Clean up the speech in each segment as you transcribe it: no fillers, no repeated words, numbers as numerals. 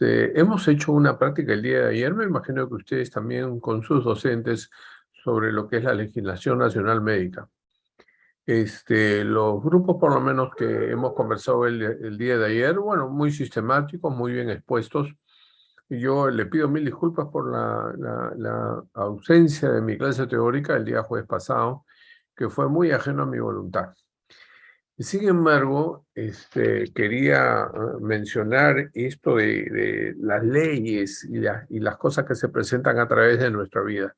Hemos hecho una práctica el día de ayer, me imagino que ustedes también con sus docentes sobre lo que es la legislación nacional médica. Los grupos por lo menos que hemos conversado el día de ayer, bueno, muy sistemáticos, muy bien expuestos. Y yo le pido mil disculpas por la ausencia de mi clase teórica el día jueves pasado, que fue muy ajeno a mi voluntad. Sin embargo, quería mencionar esto de las leyes y las cosas que se presentan a través de nuestra vida.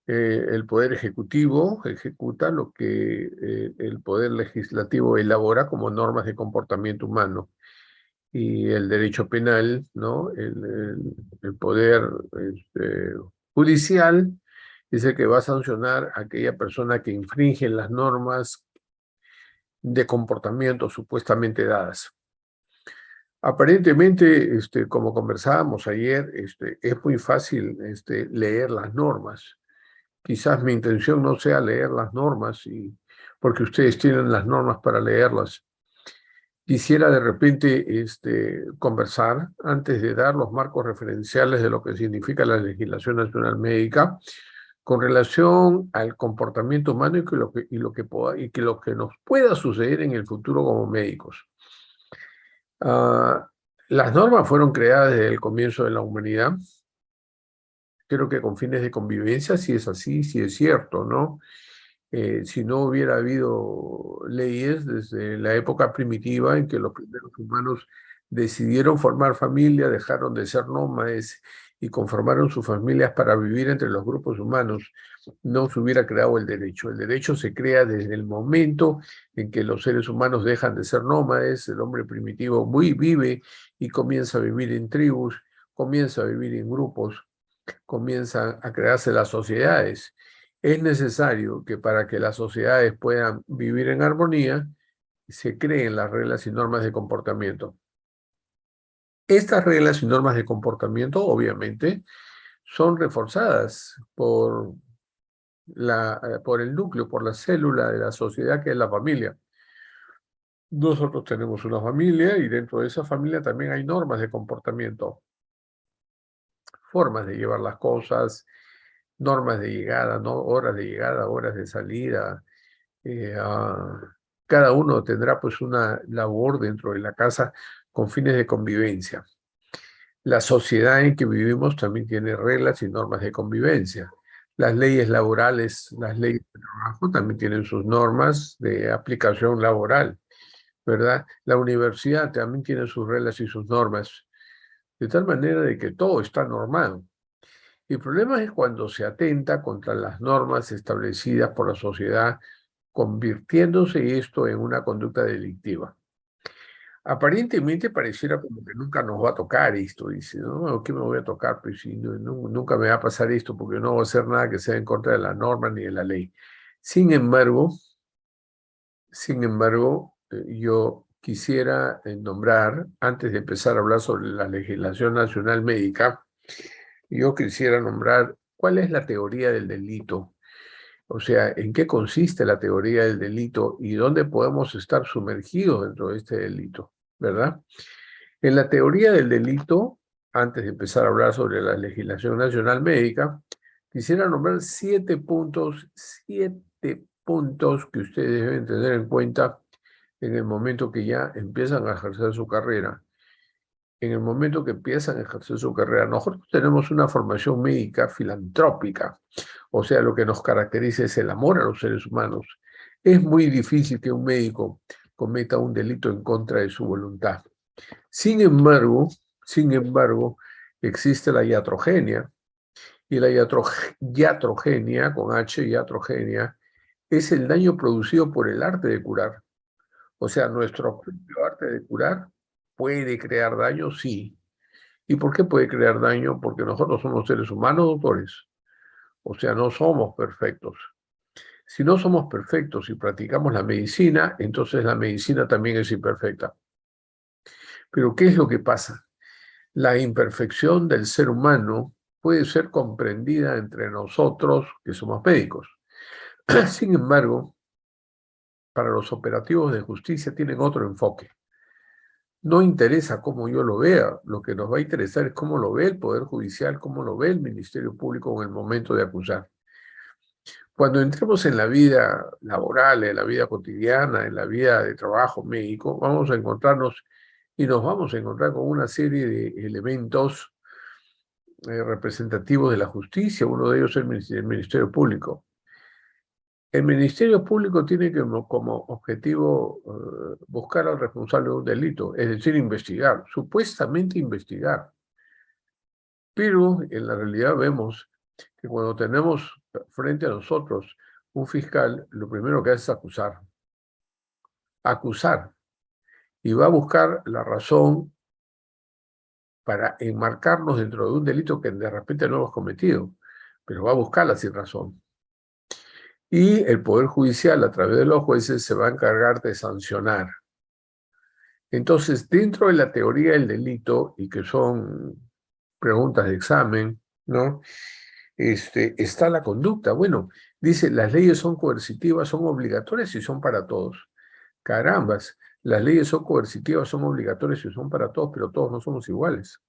El Poder Ejecutivo ejecuta lo que el Poder Legislativo elabora como normas de comportamiento humano. Y el derecho penal, ¿no? El Poder este, Judicial es el que va a sancionar a aquella persona que infringe las normas de comportamiento supuestamente dadas. Aparentemente, como conversábamos ayer, es muy fácil leer las normas. Quizás mi intención no sea leer las normas, porque ustedes tienen las normas para leerlas. Quisiera de repente conversar antes de dar los marcos referenciales de lo que significa la legislación nacional médica con relación al comportamiento humano y que lo que nos pueda suceder en el futuro como médicos. Las normas fueron creadas desde el comienzo de la humanidad, creo que con fines de convivencia, si es así, si es cierto, ¿no? Si no hubiera habido leyes desde la época primitiva en que los primeros humanos decidieron formar familia, dejaron de ser nómades y conformaron sus familias para vivir entre los grupos humanos, no se hubiera creado el derecho. El derecho se crea desde el momento en que los seres humanos dejan de ser nómades, el hombre primitivo vive y comienza a vivir en tribus, comienza a vivir en grupos, comienzan a crearse las sociedades. Es necesario que para que las sociedades puedan vivir en armonía, se creen las reglas y normas de comportamiento. Estas reglas y normas de comportamiento, obviamente, son reforzadas por el núcleo, por la célula de la sociedad que es la familia. Nosotros tenemos una familia y dentro de esa familia también hay normas de comportamiento, formas de llevar las cosas, normas de llegada, ¿no? Horas de llegada, horas de salida. Cada uno tendrá pues una labor dentro de la casa con fines de convivencia. La sociedad en que vivimos también tiene reglas y normas de convivencia. Las leyes laborales, las leyes de trabajo también tienen sus normas de aplicación laboral, ¿verdad? La universidad también tiene sus reglas y sus normas, de tal manera de que todo está normado. El problema es cuando se atenta contra las normas establecidas por la sociedad, convirtiéndose esto en una conducta delictiva. Aparentemente pareciera como que nunca nos va a tocar esto, dice, ¿no? ¿Qué me voy a tocar? Pues si nunca me va a pasar esto porque no voy a hacer nada que sea en contra de la norma ni de la ley. Sin embargo, yo quisiera nombrar, antes de empezar a hablar sobre la legislación nacional médica, yo quisiera nombrar cuál es la teoría del delito. O sea, ¿en qué consiste la teoría del delito y dónde podemos estar sumergidos dentro de este delito? ¿Verdad? En la teoría del delito, antes de empezar a hablar sobre la legislación nacional médica, quisiera nombrar 7 puntos que ustedes deben tener en cuenta en el momento que ya empiezan a ejercer su carrera. En el momento que empiezan a ejercer su carrera, nosotros tenemos una formación médica filantrópica, o sea, lo que nos caracteriza es el amor a los seres humanos. Es muy difícil que un médico cometa un delito en contra de su voluntad. Sin embargo, existe la iatrogenia, y la iatrogenia, con H, iatrogenia, es el daño producido por el arte de curar. O sea, nuestro propio arte de curar puede crear daño, sí. ¿Y por qué puede crear daño? Porque nosotros somos seres humanos, doctores. O sea, no somos perfectos. Si no somos perfectos y practicamos la medicina, entonces la medicina también es imperfecta. Pero ¿qué es lo que pasa? La imperfección del ser humano puede ser comprendida entre nosotros, que somos médicos. Sin embargo, para los operativos de justicia tienen otro enfoque. No interesa cómo yo lo vea, lo que nos va a interesar es cómo lo ve el Poder Judicial, cómo lo ve el Ministerio Público en el momento de acusar. Cuando entremos en la vida laboral, en la vida cotidiana, en la vida de trabajo médico, vamos a encontrarnos y nos vamos a encontrar con una serie de elementos representativos de la justicia. Uno de ellos es el Ministerio Público. El Ministerio Público tiene como objetivo buscar al responsable de un delito, es decir, investigar, supuestamente investigar. Pero en la realidad vemos que cuando tenemos frente a nosotros un fiscal, lo primero que hace es acusar. Acusar. Y va a buscar la razón para enmarcarnos dentro de un delito que de repente no hemos cometido, pero va a buscarla sin razón. Y el Poder Judicial, a través de los jueces, se va a encargar de sancionar. Entonces, dentro de la teoría del delito, y que son preguntas de examen, ¿no? Está la conducta. Bueno, dice, las leyes son coercitivas, son obligatorias y son para todos. Carambas, las leyes son coercitivas, son obligatorias y son para todos, pero todos no somos iguales.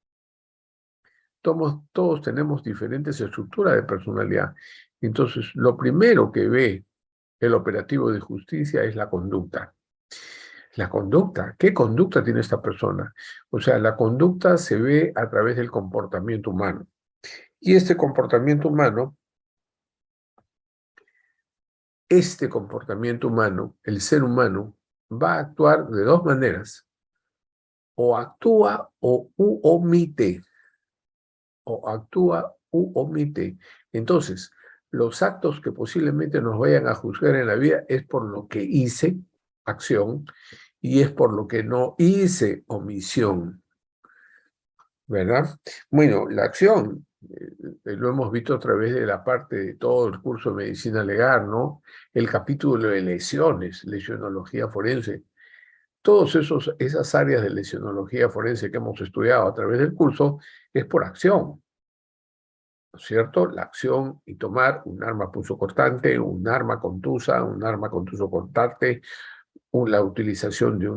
Todos tenemos diferentes estructuras de personalidad. Entonces, lo primero que ve el operativo de justicia es la conducta. La conducta, ¿qué conducta tiene esta persona? O sea, la conducta se ve a través del comportamiento humano. Y este comportamiento humano, el ser humano, va a actuar de dos maneras. O actúa o omite. O actúa u omite. Entonces, los actos que posiblemente nos vayan a juzgar en la vida es por lo que hice, acción, y es por lo que no hice, omisión. ¿Verdad? Bueno, la acción, lo hemos visto a través de la parte de todo el curso de medicina legal, ¿no? El capítulo de lesiones, lesionología forense. Todas esas áreas de lesionología forense que hemos estudiado a través del curso es por acción, ¿no es cierto? La acción y tomar un arma punzocortante, un arma contusa, un arma contuso cortante, la utilización de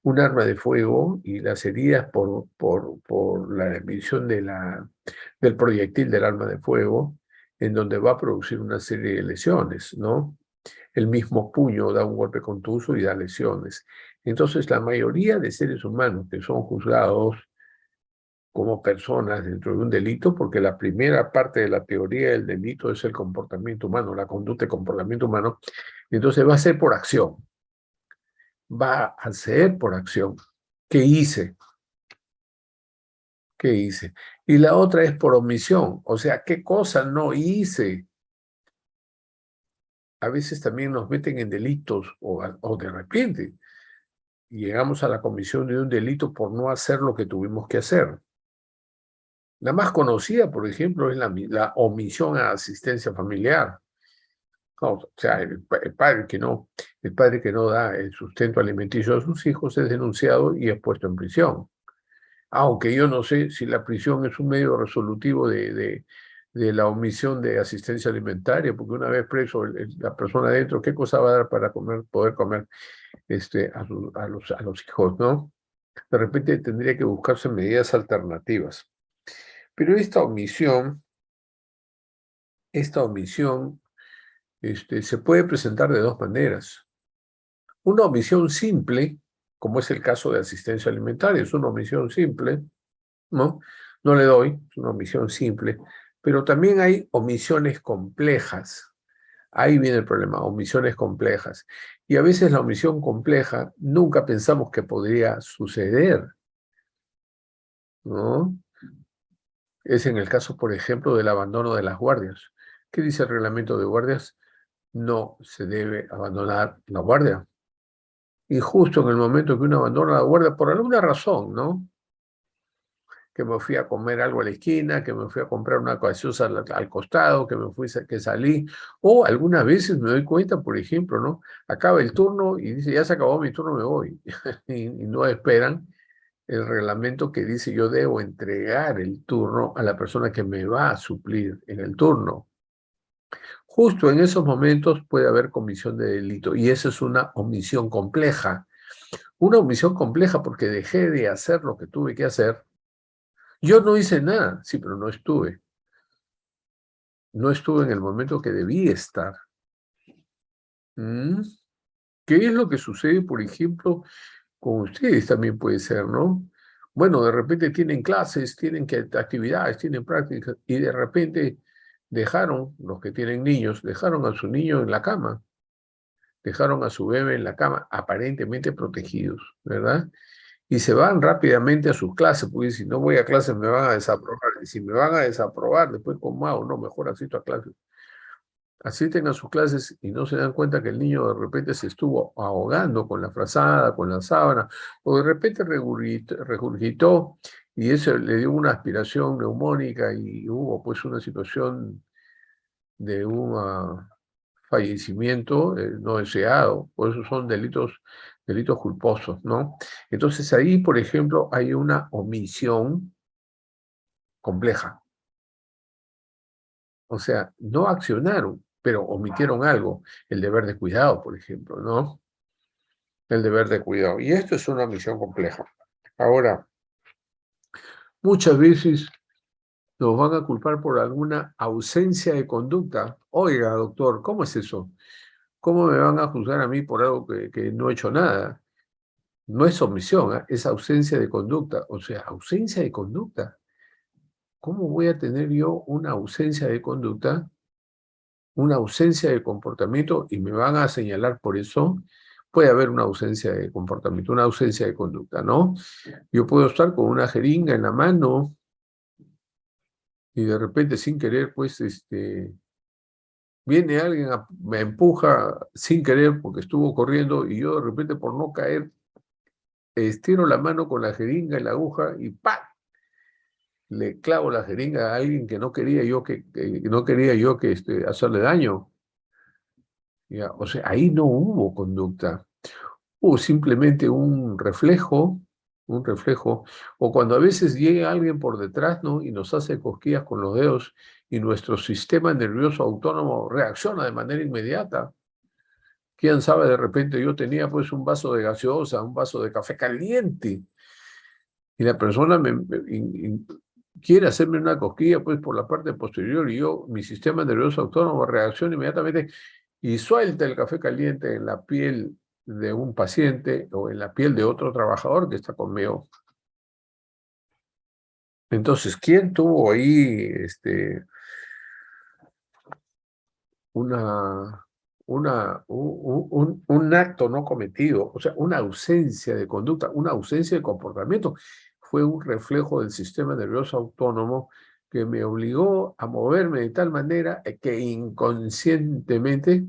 un arma de fuego y las heridas por la emisión del proyectil del arma de fuego, en donde va a producir una serie de lesiones, ¿no? El mismo puño da un golpe contuso y da lesiones. Entonces, la mayoría de seres humanos que son juzgados como personas dentro de un delito, porque la primera parte de la teoría del delito es el comportamiento humano, la conducta y comportamiento humano, entonces va a ser por acción, va a ser por acción. ¿Qué hice? ¿Qué hice? Y la otra es por omisión, o sea, ¿qué cosa no hice? A veces también nos meten en delitos o de repente llegamos a la comisión de un delito por no hacer lo que tuvimos que hacer. La más conocida, por ejemplo, es la omisión a asistencia familiar. No, o sea, el padre que no da el sustento alimenticio a sus hijos es denunciado y es puesto en prisión. Aunque yo no sé si la prisión es un medio resolutivo de la omisión de asistencia alimentaria, porque una vez preso la persona adentro, ¿qué cosa va a dar para poder comer a los hijos, ¿no? De repente tendría que buscarse medidas alternativas. Pero esta omisión se puede presentar de dos maneras. Una omisión simple, como es el caso de asistencia alimentaria, es una omisión simple, ¿no? No le doy, es una omisión simple, pero también hay omisiones complejas. Ahí viene el problema, omisiones complejas. Y a veces la omisión compleja nunca pensamos que podría suceder, ¿no? Es en el caso, por ejemplo, del abandono de las guardias. ¿Qué dice el reglamento de guardias? No se debe abandonar la guardia. Y justo en el momento que uno abandona la guardia, por alguna razón, ¿no? Que me fui a comer algo a la esquina, que me fui a comprar una gaseosa al costado, que salí, o algunas veces me doy cuenta, por ejemplo, ¿no? Acaba el turno y dice, ya se acabó mi turno, me voy. y no esperan el reglamento que dice yo debo entregar el turno a la persona que me va a suplir en el turno. justo en esos momentos puede haber comisión de delito y esa es una omisión compleja. Una omisión compleja porque dejé de hacer lo que tuve que hacer. Yo no hice nada, sí, pero no estuve. No estuve en el momento que debí estar. ¿Mm? ¿Qué es lo que sucede, por ejemplo, con ustedes también puede ser, ¿no? Bueno, de repente tienen clases, tienen actividades, tienen prácticas, y de repente dejaron, los que tienen niños, dejaron a su niño en la cama, dejaron a su bebé en la cama, aparentemente protegidos, ¿verdad? Y se van rápidamente a sus clases, porque si no voy a clases me van a desaprobar, y si me van a desaprobar, después ¿cómo hago? No, mejor asisto a clases. Asisten a sus clases y no se dan cuenta que el niño de repente se estuvo ahogando con la frazada, con la sábana, o de repente regurgitó y eso le dio una aspiración neumónica y hubo pues una situación de un fallecimiento no deseado. Por eso son delitos culposos, ¿no? Entonces ahí, por ejemplo, hay una omisión compleja. O sea, no accionaron, pero omitieron algo, el deber de cuidado, por ejemplo, ¿no? El deber de cuidado. Y esto es una misión compleja. Ahora, muchas veces nos van a culpar por alguna ausencia de conducta. Oiga, doctor, ¿cómo es eso? ¿Cómo me van a juzgar a mí por algo que no he hecho nada? No es omisión, ¿eh? Es ausencia de conducta. O sea, ausencia de conducta. ¿Cómo voy a tener yo una ausencia de conducta, una ausencia de comportamiento y me van a señalar por eso? Puede haber una ausencia de comportamiento, una ausencia de conducta, ¿no? Yo puedo estar con una jeringa en la mano y de repente sin querer, pues, viene alguien, me empuja sin querer porque estuvo corriendo y yo de repente por no caer, estiro la mano con la jeringa y la aguja y ¡pam! Le clavo la jeringa a alguien que no quería yo hacerle daño. Ya, o sea, ahí no hubo conducta. Hubo simplemente un reflejo, o cuando a veces llega alguien por detrás, ¿no? Y nos hace cosquillas con los dedos y nuestro sistema nervioso autónomo reacciona de manera inmediata. Quién sabe, de repente yo tenía pues un vaso de gaseosa, un vaso de café caliente, y la persona quiere hacerme una cosquilla pues por la parte posterior y yo, mi sistema nervioso autónomo reacciona inmediatamente y suelta el café caliente en la piel de un paciente o en la piel de otro trabajador que está conmigo. Entonces, ¿quién tuvo ahí una, un acto no cometido? O sea, una ausencia de conducta, una ausencia de comportamiento. Fue un reflejo del sistema nervioso autónomo que me obligó a moverme de tal manera que inconscientemente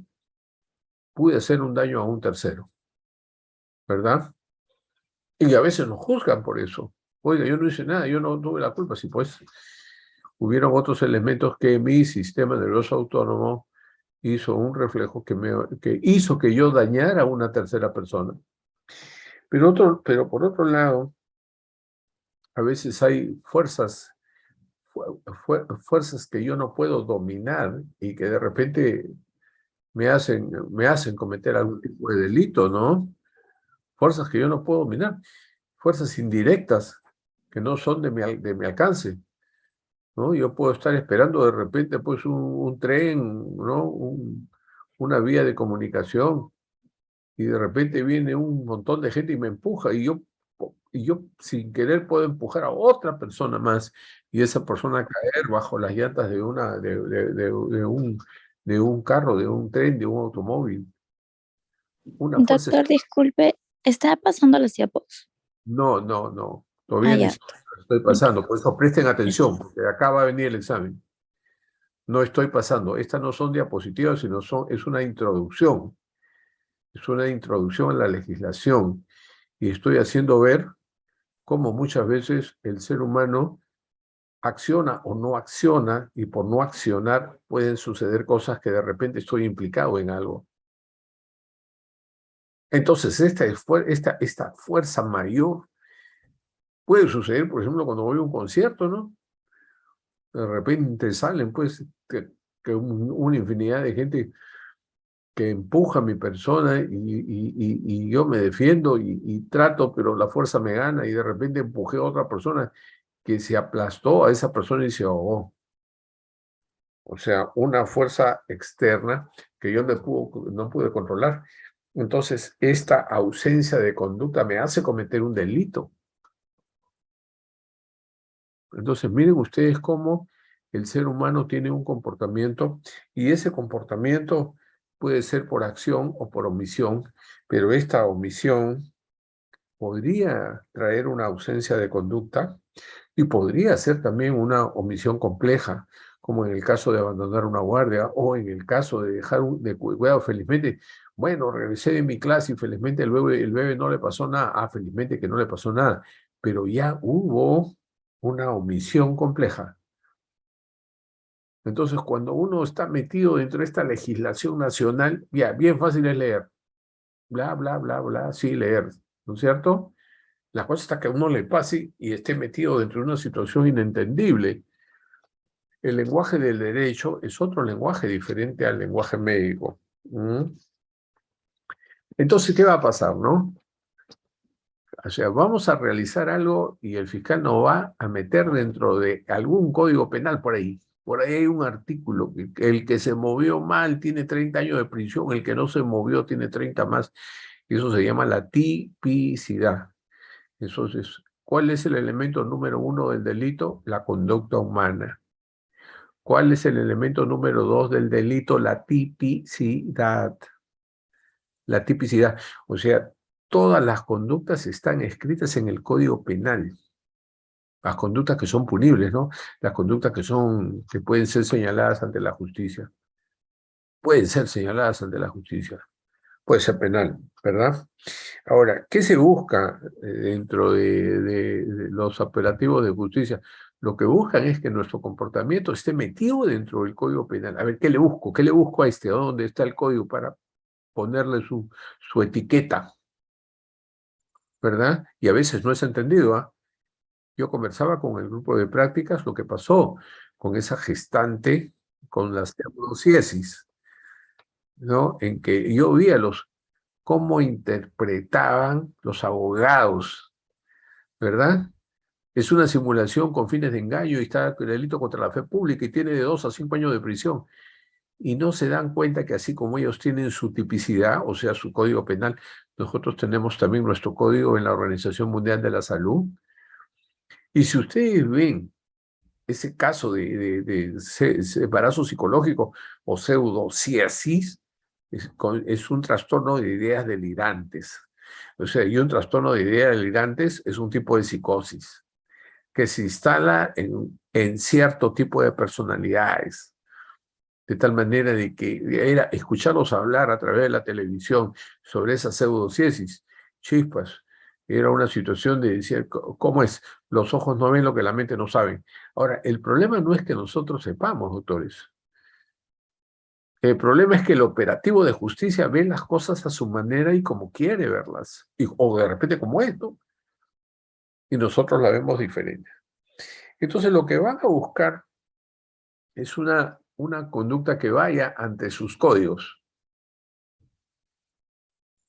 pude hacer un daño a un tercero, ¿verdad? Y a veces nos juzgan por eso. Oiga, yo no hice nada, yo no tuve la culpa. Sí, pues hubieron otros elementos que mi sistema nervioso autónomo hizo un reflejo que hizo que yo dañara a una tercera persona. Pero por otro lado, a veces hay fuerzas que yo no puedo dominar y que de repente me hacen cometer algún tipo de delito, ¿no? Fuerzas que yo no puedo dominar, fuerzas indirectas que no son de mi alcance, ¿no? Yo puedo estar esperando de repente pues un tren, ¿no? Una vía de comunicación y de repente viene un montón de gente y me empuja y yo sin querer puedo empujar a otra persona más y esa persona caer bajo las llantas de un carro, de un tren, de un automóvil. Una fuerza. Doctor, disculpe, ¿está pasando los diapos? No, no, no. Ah, Todavía ni ya, siquiera estoy ok, pasando. Por eso presten atención, gracias. porque acá va a venir el examen. No estoy pasando. Estas no son diapositivas, es una introducción. Es una introducción a la legislación. Y estoy haciendo ver cómo muchas veces el ser humano acciona o no acciona, y por no accionar pueden suceder cosas que de repente estoy implicado en algo. Entonces, esta fuerza mayor puede suceder, por ejemplo, cuando voy a un concierto, ¿no? De repente salen, pues, que una infinidad de gente que empuja a mi persona y yo me defiendo y trato, pero la fuerza me gana y de repente empujé a otra persona que se aplastó a esa persona y se ahogó. O sea, una fuerza externa que yo no pude controlar. Entonces, esta ausencia de conducta me hace cometer un delito. Entonces, miren ustedes cómo el ser humano tiene un comportamiento y ese comportamiento puede ser por acción o por omisión, pero esta omisión podría traer una ausencia de conducta y podría ser también una omisión compleja, como en el caso de abandonar una guardia o en el caso de dejar de cuidado. Felizmente, bueno, regresé de mi clase y felizmente el bebé no le pasó nada. Ah, felizmente que no le pasó nada, pero ya hubo una omisión compleja. Entonces, cuando uno está metido dentro de esta legislación nacional, ya, bien fácil es leer. Bla, bla, bla, bla, sí, leer, ¿no es cierto? La cosa está que a uno le pase y esté metido dentro de una situación inentendible. El lenguaje del derecho es otro lenguaje diferente al lenguaje médico. ¿Mm? Entonces, ¿qué va a pasar, no? O sea, vamos a realizar algo y el fiscal nos va a meter dentro de algún código penal por ahí. Por ahí hay un artículo que el que se movió mal tiene 30 años de prisión, el que no se movió tiene 30 más. Y eso se llama la tipicidad. Entonces, ¿cuál es el elemento número uno del delito? La conducta humana. ¿Cuál es el elemento número dos del delito? La tipicidad. La tipicidad. O sea, todas las conductas están escritas en el Código Penal. Las conductas que son punibles, ¿no? Las conductas que pueden ser señaladas ante la justicia. Pueden ser señaladas ante la justicia. Puede ser penal, ¿verdad? Ahora, ¿qué se busca dentro de los operativos de justicia? Lo que buscan es que nuestro comportamiento esté metido dentro del Código Penal. A ver, ¿qué le busco? ¿Qué le busco a este? ¿Dónde está el código para ponerle su etiqueta? ¿Verdad? Y a veces no es entendido, ¿ah? Yo conversaba con el grupo de prácticas lo que pasó con esa gestante con las pseudociesis, ¿no? En que yo vi cómo interpretaban los abogados, ¿verdad? Es una simulación con fines de engaño y está el delito contra la fe pública y tiene de 2 a 5 años de prisión. Y no se dan cuenta que así como ellos tienen su tipicidad, o sea, su código penal, nosotros tenemos también nuestro código en la Organización Mundial de la Salud. Y si ustedes ven ese caso de embarazo psicológico o pseudociesis, es un trastorno de ideas delirantes. O sea, y un trastorno de ideas delirantes es un tipo de psicosis que se instala en cierto tipo de personalidades, de tal manera de que era escucharlos hablar a través de la televisión sobre esa pseudociesis, chispas, era una situación de decir, ¿cómo es? Los ojos no ven lo que la mente no sabe. Ahora, el problema no es que nosotros sepamos, doctores. El problema es que el operativo de justicia ve las cosas a su manera y como quiere verlas, o de repente como es, ¿no? Y nosotros la vemos diferente. Entonces, lo que van a buscar es una conducta que vaya ante sus códigos.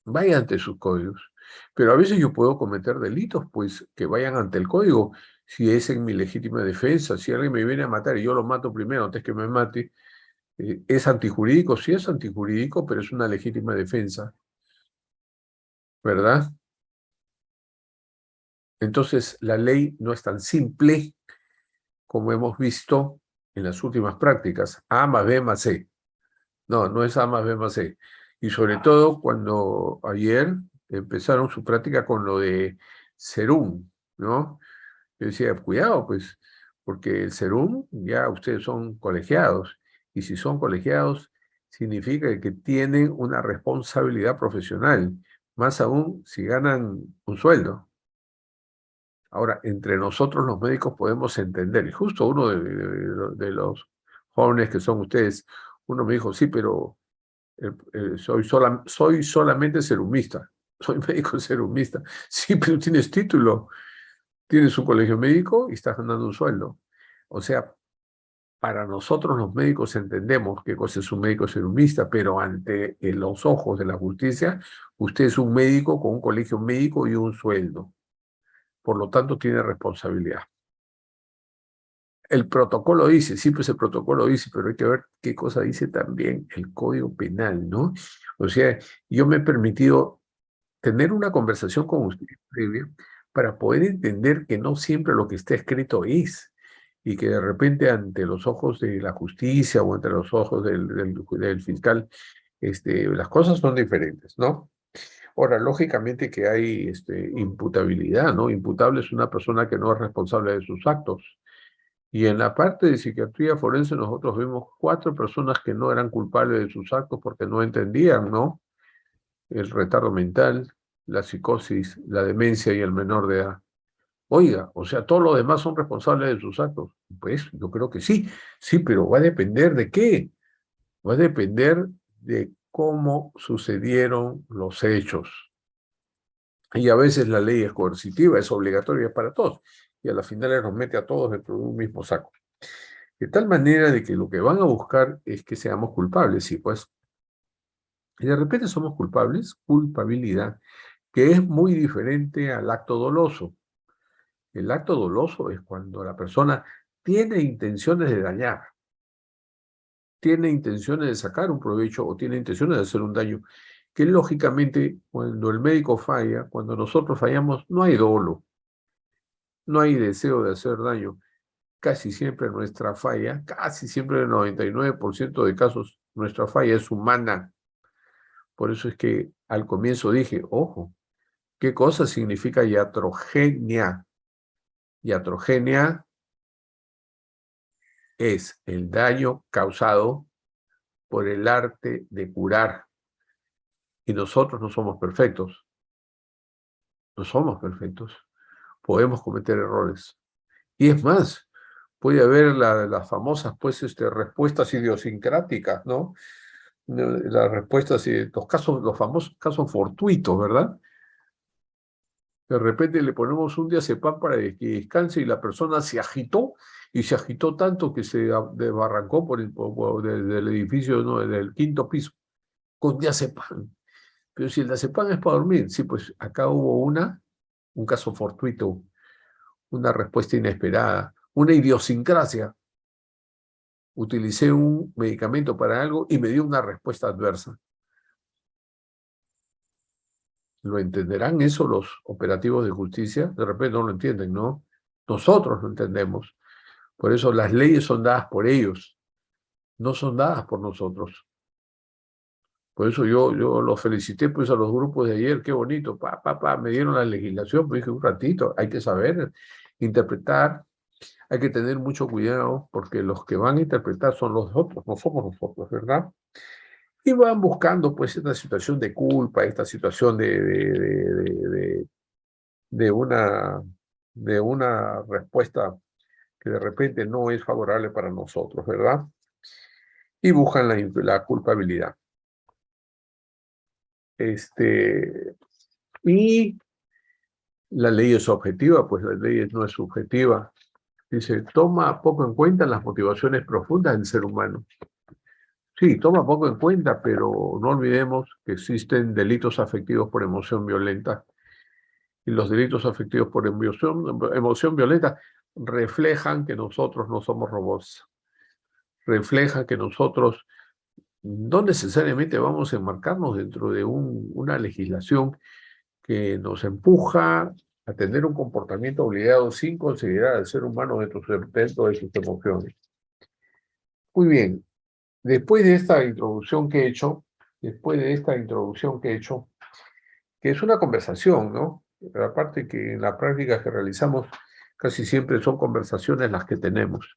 Vaya ante sus códigos. Pero a veces yo puedo cometer delitos, pues, que vayan ante el código. Si es en mi legítima defensa, si alguien me viene a matar y yo lo mato primero antes que me mate, ¿es antijurídico? Sí es antijurídico, pero es una legítima defensa, ¿verdad? Entonces, la ley no es tan simple como hemos visto en las últimas prácticas. A más B más C. No, no es A más B más C. Y sobre todo cuando ayer empezaron su práctica con lo de Serum, ¿no? Yo decía, cuidado, pues, porque el Serum ya ustedes son colegiados. Y si son colegiados, significa que tienen una responsabilidad profesional, más aún si ganan un sueldo. Ahora, entre nosotros los médicos podemos entender, y justo uno de los jóvenes que son ustedes, uno me dijo, sí, pero soy solamente serumista, soy médico serumista. Sí, pero tienes título, tienes un colegio médico y estás ganando un sueldo. O sea, para nosotros los médicos entendemos qué cosa es un médico cirugista, pero ante los ojos de la justicia, usted es un médico con un colegio médico y un sueldo. Por lo tanto, tiene responsabilidad. El protocolo dice, sí, pues el protocolo dice, pero hay que ver qué cosa dice también el Código Penal, ¿no? O sea, yo me he permitido tener una conversación con usted previa para poder entender que no siempre lo que está escrito es, y que de repente ante los ojos de la justicia o ante los ojos del fiscal, las cosas son diferentes, ¿no? Ahora, lógicamente que hay imputabilidad, ¿no? Imputable es una persona que no es responsable de sus actos. Y en la parte de psiquiatría forense nosotros vimos 4 personas que no eran culpables de sus actos porque no entendían, ¿no? El retardo mental, la psicosis, la demencia y el menor de edad. Oiga, o sea, todos los demás son responsables de sus actos. Pues yo creo que sí, sí, pero va a depender de qué. Va a depender de cómo sucedieron los hechos. Y a veces la ley es coercitiva, es obligatoria para todos. Y a la final nos mete a todos dentro de un mismo saco. De tal manera de que lo que van a buscar es que seamos culpables, sí, pues. Y de repente somos culpables, culpabilidad, que es muy diferente al acto doloso. El acto doloso es cuando la persona tiene intenciones de dañar, tiene intenciones de sacar un provecho o tiene intenciones de hacer un daño, que lógicamente cuando el médico falla, cuando nosotros fallamos, no hay dolo, no hay deseo de hacer daño. Casi siempre nuestra falla, casi siempre en el 99% de casos, nuestra falla es humana. Por eso es que al comienzo dije, ojo, ¿qué cosa significa iatrogenia? Iatrogenia es el daño causado por el arte de curar. Y nosotros no somos perfectos, no somos perfectos. Podemos cometer errores. Y es más, puede haber las famosas pues, respuestas idiosincráticas, ¿no? Las respuestas y los famosos casos fortuitos, ¿verdad? De repente le ponemos un diazepam para que descanse y la persona se agitó y se agitó tanto que se desbarrancó del edificio, ¿no? Del 5.º piso con diazepam. Pero si el diazepam es para dormir, sí, pues acá hubo un caso fortuito, una respuesta inesperada, una idiosincrasia. Utilicé un medicamento para algo y me dio una respuesta adversa. ¿Lo entenderán eso los operativos de justicia? De repente no lo entienden, ¿no? Nosotros lo entendemos. Por eso las leyes son dadas por ellos, no son dadas por nosotros. Por eso yo los felicité pues a los grupos de ayer, qué bonito, me dieron la legislación, pues dije un ratito, hay que saber interpretar, hay que tener mucho cuidado, porque los que van a interpretar son los otros, no somos nosotros, ¿verdad? Y van buscando pues esta situación de culpa, esta situación de una, de una respuesta que de repente no es favorable para nosotros, ¿verdad? Y buscan la culpabilidad. Y la ley es objetiva, pues la ley no es subjetiva. Dice, toma poco en cuenta las motivaciones profundas del ser humano. Sí, toma poco en cuenta, pero no olvidemos que existen delitos afectivos por emoción violenta. Y los delitos afectivos por emoción violenta reflejan que nosotros no somos robots. Reflejan que nosotros no necesariamente vamos a enmarcarnos dentro de una legislación que nos empuja a tener un comportamiento obligado sin considerar al ser humano dentro de sus emociones. Muy bien, después de esta introducción que he hecho, que es una conversación, ¿no? Aparte que en la práctica que realizamos casi siempre son conversaciones las que tenemos.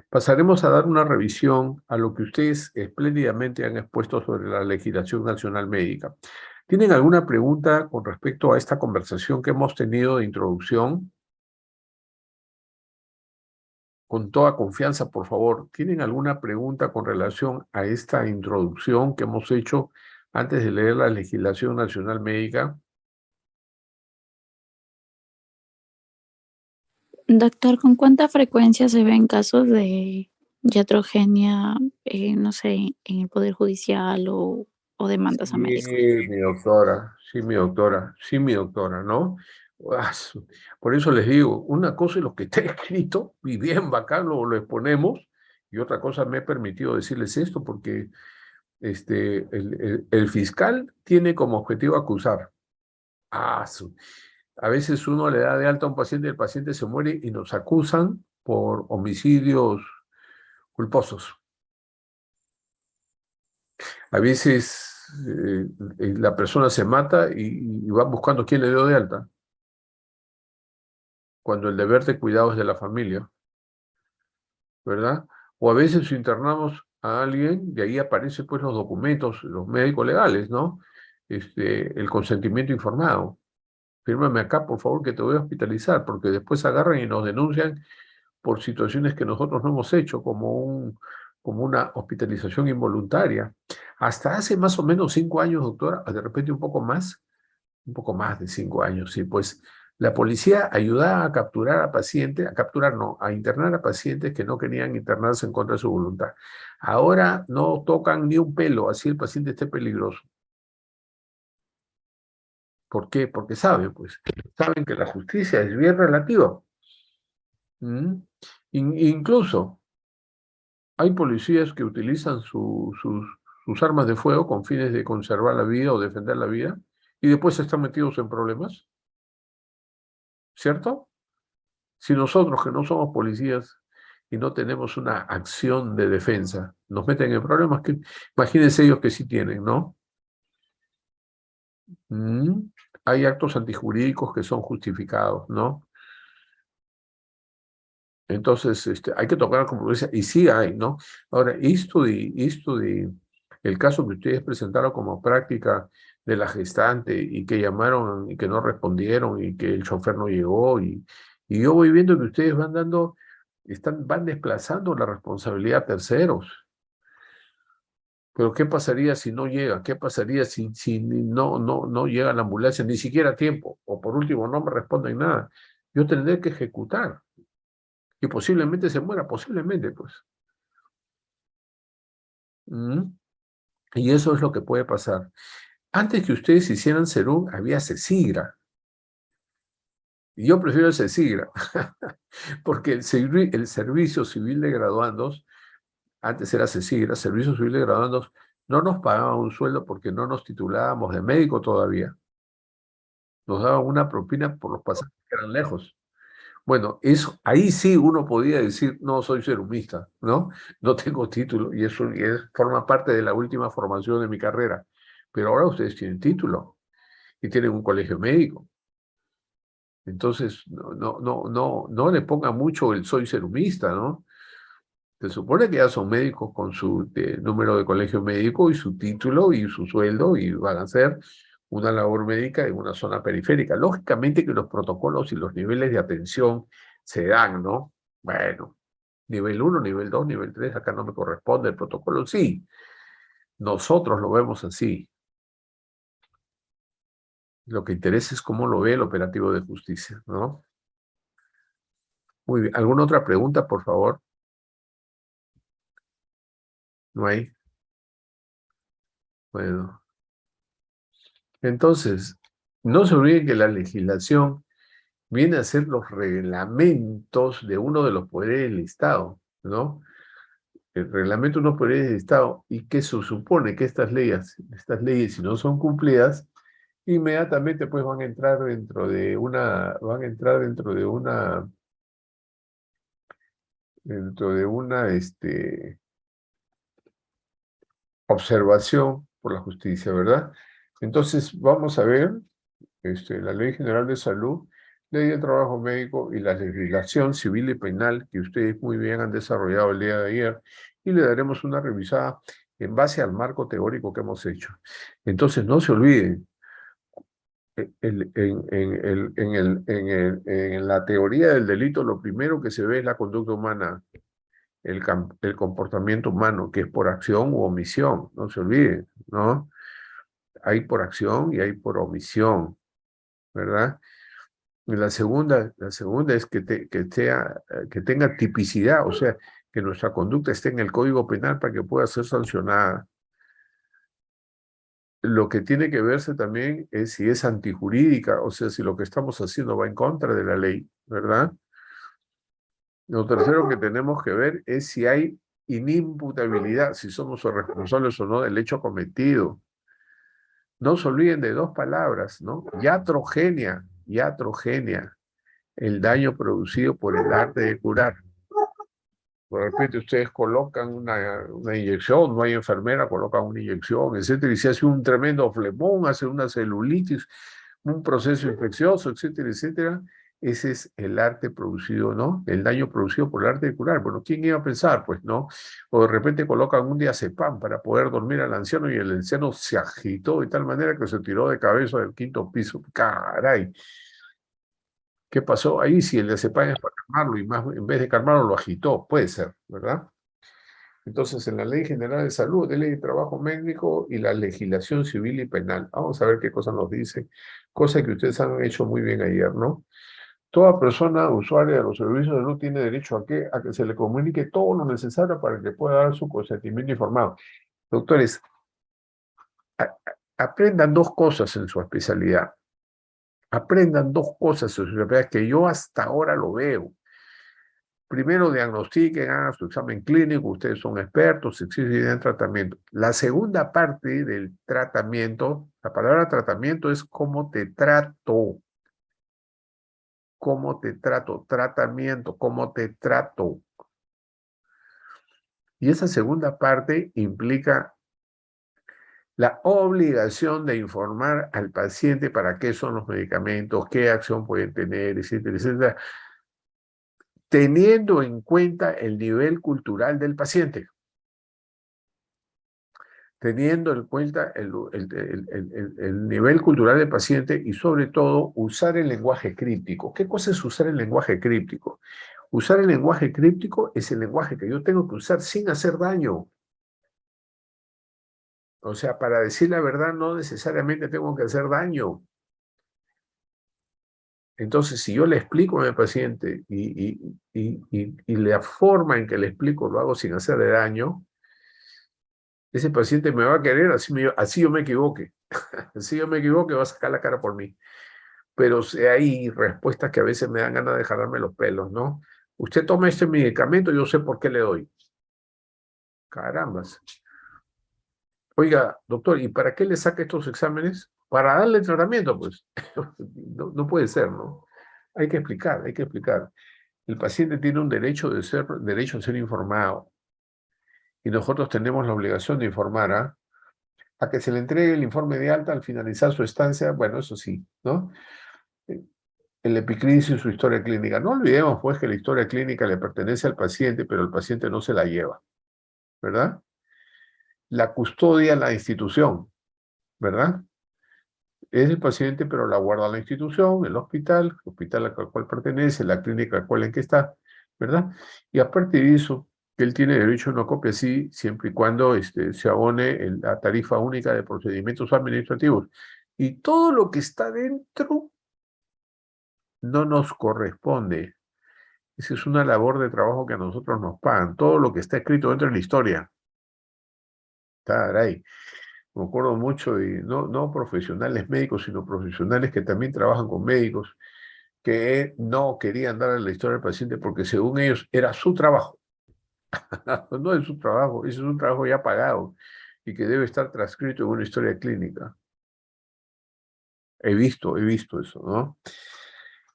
Pasaremos a dar una revisión a lo que ustedes espléndidamente han expuesto sobre la legislación nacional médica. ¿Tienen alguna pregunta con respecto a esta conversación que hemos tenido de introducción? Con toda confianza, por favor, ¿tienen alguna pregunta con relación a esta introducción que hemos hecho antes de leer la legislación nacional médica? Doctor, ¿con cuánta frecuencia se ven casos de Iatrogenia, no sé, en el Poder Judicial o Sí, demandas a médicos. mi doctora, sí, mi doctora, sí, mi doctora, ¿no? Por eso les digo, una cosa es lo que está escrito, y bien bacán lo exponemos, y otra cosa me he permitido decirles esto porque el fiscal tiene como objetivo acusar. Ah, a veces uno le da de alta a un paciente y el paciente se muere y nos acusan por homicidios culposos. A veces la persona se mata y va buscando quién le dio de alta, cuando el deber de cuidado es de la familia, ¿verdad? O a veces internamos a alguien y ahí aparecen pues los documentos, los médicos legales, ¿no? El consentimiento informado. Fírmame acá, por favor, que te voy a hospitalizar, porque después agarran y nos denuncian por situaciones que nosotros no hemos hecho, como una hospitalización involuntaria. Hasta hace más o menos 5 años, doctora, de repente un poco más de 5 años, sí, pues la policía ayudaba a capturar a pacientes, a capturar no, a internar a pacientes que no querían internarse en contra de su voluntad. Ahora no tocan ni un pelo, así el paciente esté peligroso. ¿Por qué? Porque saben, pues, saben que la justicia es bien relativa. ¿Mm? Incluso hay policías que utilizan sus armas de fuego con fines de conservar la vida o defender la vida y después están metidos en problemas, ¿cierto? Si nosotros que no somos policías y no tenemos una acción de defensa, nos meten en problemas que imagínense ellos que sí tienen, ¿no? ¿Mm? Hay actos antijurídicos que son justificados, ¿no? Entonces, hay que tocar la congruencia, y sí hay, ¿no? Ahora, el caso que ustedes presentaron como práctica de la gestante y que llamaron y que no respondieron y que el chofer no llegó, y yo voy viendo que ustedes van desplazando la responsabilidad a terceros. Pero ¿qué pasaría si no llega? ¿Qué pasaría si no llega la ambulancia, ni siquiera a tiempo? O por último, no me responden nada. Yo tendré que ejecutar. Y posiblemente se muera, posiblemente, pues. ¿Mm? Y eso es lo que puede pasar. Antes que ustedes hicieran Serum, había Cecigra. Y yo prefiero el Cecigra, porque el Servicio Civil de Graduandos, antes era Cecigra, Servicio Civil de Graduandos, no nos pagaban un sueldo porque no nos titulábamos de médico todavía. Nos daban una propina por los pasajes que eran lejos. Bueno, ahí sí uno podía decir, no soy serumista, ¿no? No tengo título y eso forma parte de la última formación de mi carrera. Pero ahora ustedes tienen título y tienen un colegio médico. Entonces, no le ponga mucho el soy serumista, ¿no? Se supone que ya son médicos con su número de colegio médico y su título y su sueldo y van a hacer una labor médica en una zona periférica. Lógicamente que los protocolos y los niveles de atención se dan, ¿no? Bueno, nivel 1, nivel 2, nivel 3, acá no me corresponde el protocolo, sí. Nosotros lo vemos así. Lo que interesa es cómo lo ve el operativo de justicia, ¿no? Muy bien. ¿Alguna otra pregunta, por favor? ¿No hay? Bueno. Entonces, no se olviden que la legislación viene a ser los reglamentos de uno de los poderes del Estado, ¿no? El reglamento de unos poderes del Estado, y que se supone que estas leyes, si no son cumplidas, inmediatamente pues van a entrar dentro de una observación por la justicia, ¿verdad? Entonces, vamos a ver la Ley General de Salud, Ley del Trabajo Médico y la legislación civil y penal que ustedes muy bien han desarrollado el día de ayer, y le daremos una revisada en base al marco teórico que hemos hecho. Entonces, no se olviden, en la teoría del delito, lo primero que se ve es la conducta humana, el comportamiento humano, que es por acción u omisión, no se olviden, ¿no? Hay por acción y hay por omisión, ¿verdad? Y la segunda es que tenga tipicidad, o sea, que nuestra conducta esté en el Código Penal para que pueda ser sancionada. Lo que tiene que verse también es si es antijurídica, o sea, si lo que estamos haciendo va en contra de la ley, ¿verdad? Lo tercero que tenemos que ver es si hay inimputabilidad, si somos responsables o no del hecho cometido. No se olviden de dos palabras, ¿no? Iatrogenia, iatrogenia, el daño producido por el arte de curar. De repente ustedes colocan una inyección, no hay enfermera, colocan una inyección, etcétera, y se hace un tremendo flemón, hace una celulitis, un proceso infeccioso, etcétera, etcétera. Ese es el arte producido, ¿no? El daño producido por el arte de curar. Bueno, ¿quién iba a pensar? Pues, ¿no? O de repente colocan un diazepam para poder dormir al anciano y el anciano se agitó de tal manera que se tiró de cabeza del quinto piso. ¡Caray! ¿Qué pasó ahí? Si el diazepam es para calmarlo y más, en vez de calmarlo lo agitó, puede ser, ¿verdad? Entonces, en la Ley General de Salud, la Ley de Trabajo Médico y la legislación civil y penal. Vamos a ver qué cosa nos dice. Cosa que ustedes han hecho muy bien ayer, ¿no? Toda persona usuaria de los servicios de salud tiene derecho a que se le comunique todo lo necesario para que pueda dar su consentimiento informado. Doctores, aprendan dos cosas en su especialidad. Aprendan dos cosas en su especialidad que yo hasta ahora lo veo. Primero, diagnostiquen, hagan su examen clínico, ustedes son expertos, existen tratamiento. La segunda parte del tratamiento, la palabra tratamiento es cómo te trato. ¿Cómo te trato? Tratamiento, ¿cómo te trato? Y esa segunda parte implica la obligación de informar al paciente para qué son los medicamentos, qué acción pueden tener, etcétera, etcétera, teniendo en cuenta el nivel cultural del paciente. Teniendo en cuenta el nivel cultural del paciente y sobre todo usar el lenguaje críptico. ¿Qué cosa es usar el lenguaje críptico? Usar el lenguaje críptico es el lenguaje que yo tengo que usar sin hacer daño. O sea, para decir la verdad no necesariamente tengo que hacer daño. Entonces, si yo le explico a mi paciente y la forma en que le explico lo hago sin hacerle daño, ese paciente me va a querer, así yo me equivoque. Así yo me equivoque, va a sacar la cara por mí. Pero hay respuestas que a veces me dan ganas de jalarme los pelos, ¿no? Usted toma este medicamento, yo sé por qué le doy. Carambas. Oiga, doctor, ¿y para qué le saca estos exámenes? Para darle tratamiento, pues. No puede ser, ¿no? Hay que explicar, hay que explicar. El paciente tiene un derecho a ser informado. Y nosotros tenemos la obligación de informar a que se le entregue el informe de alta al finalizar su estancia. Bueno, eso sí, ¿no? El epicris y su historia clínica. No olvidemos, pues, que la historia clínica le pertenece al paciente, pero el paciente no se la lleva, ¿verdad? La custodia la institución, ¿verdad? Es el paciente, pero la guarda la institución, el hospital al cual pertenece, la clínica al cual en que está, ¿verdad? Y aparte de eso, él tiene derecho a una copia, sí, siempre y cuando se abone la tarifa única de procedimientos administrativos. Y todo lo que está dentro no nos corresponde. Esa es una labor de trabajo que a nosotros nos pagan. Todo lo que está escrito dentro de la historia. Caray. Me acuerdo mucho de, no profesionales médicos, sino profesionales que también trabajan con médicos, que no querían darle la historia al paciente porque según ellos era su trabajo. No es su trabajo, ese es un trabajo ya pagado y que debe estar transcrito en una historia clínica. He visto eso, ¿no?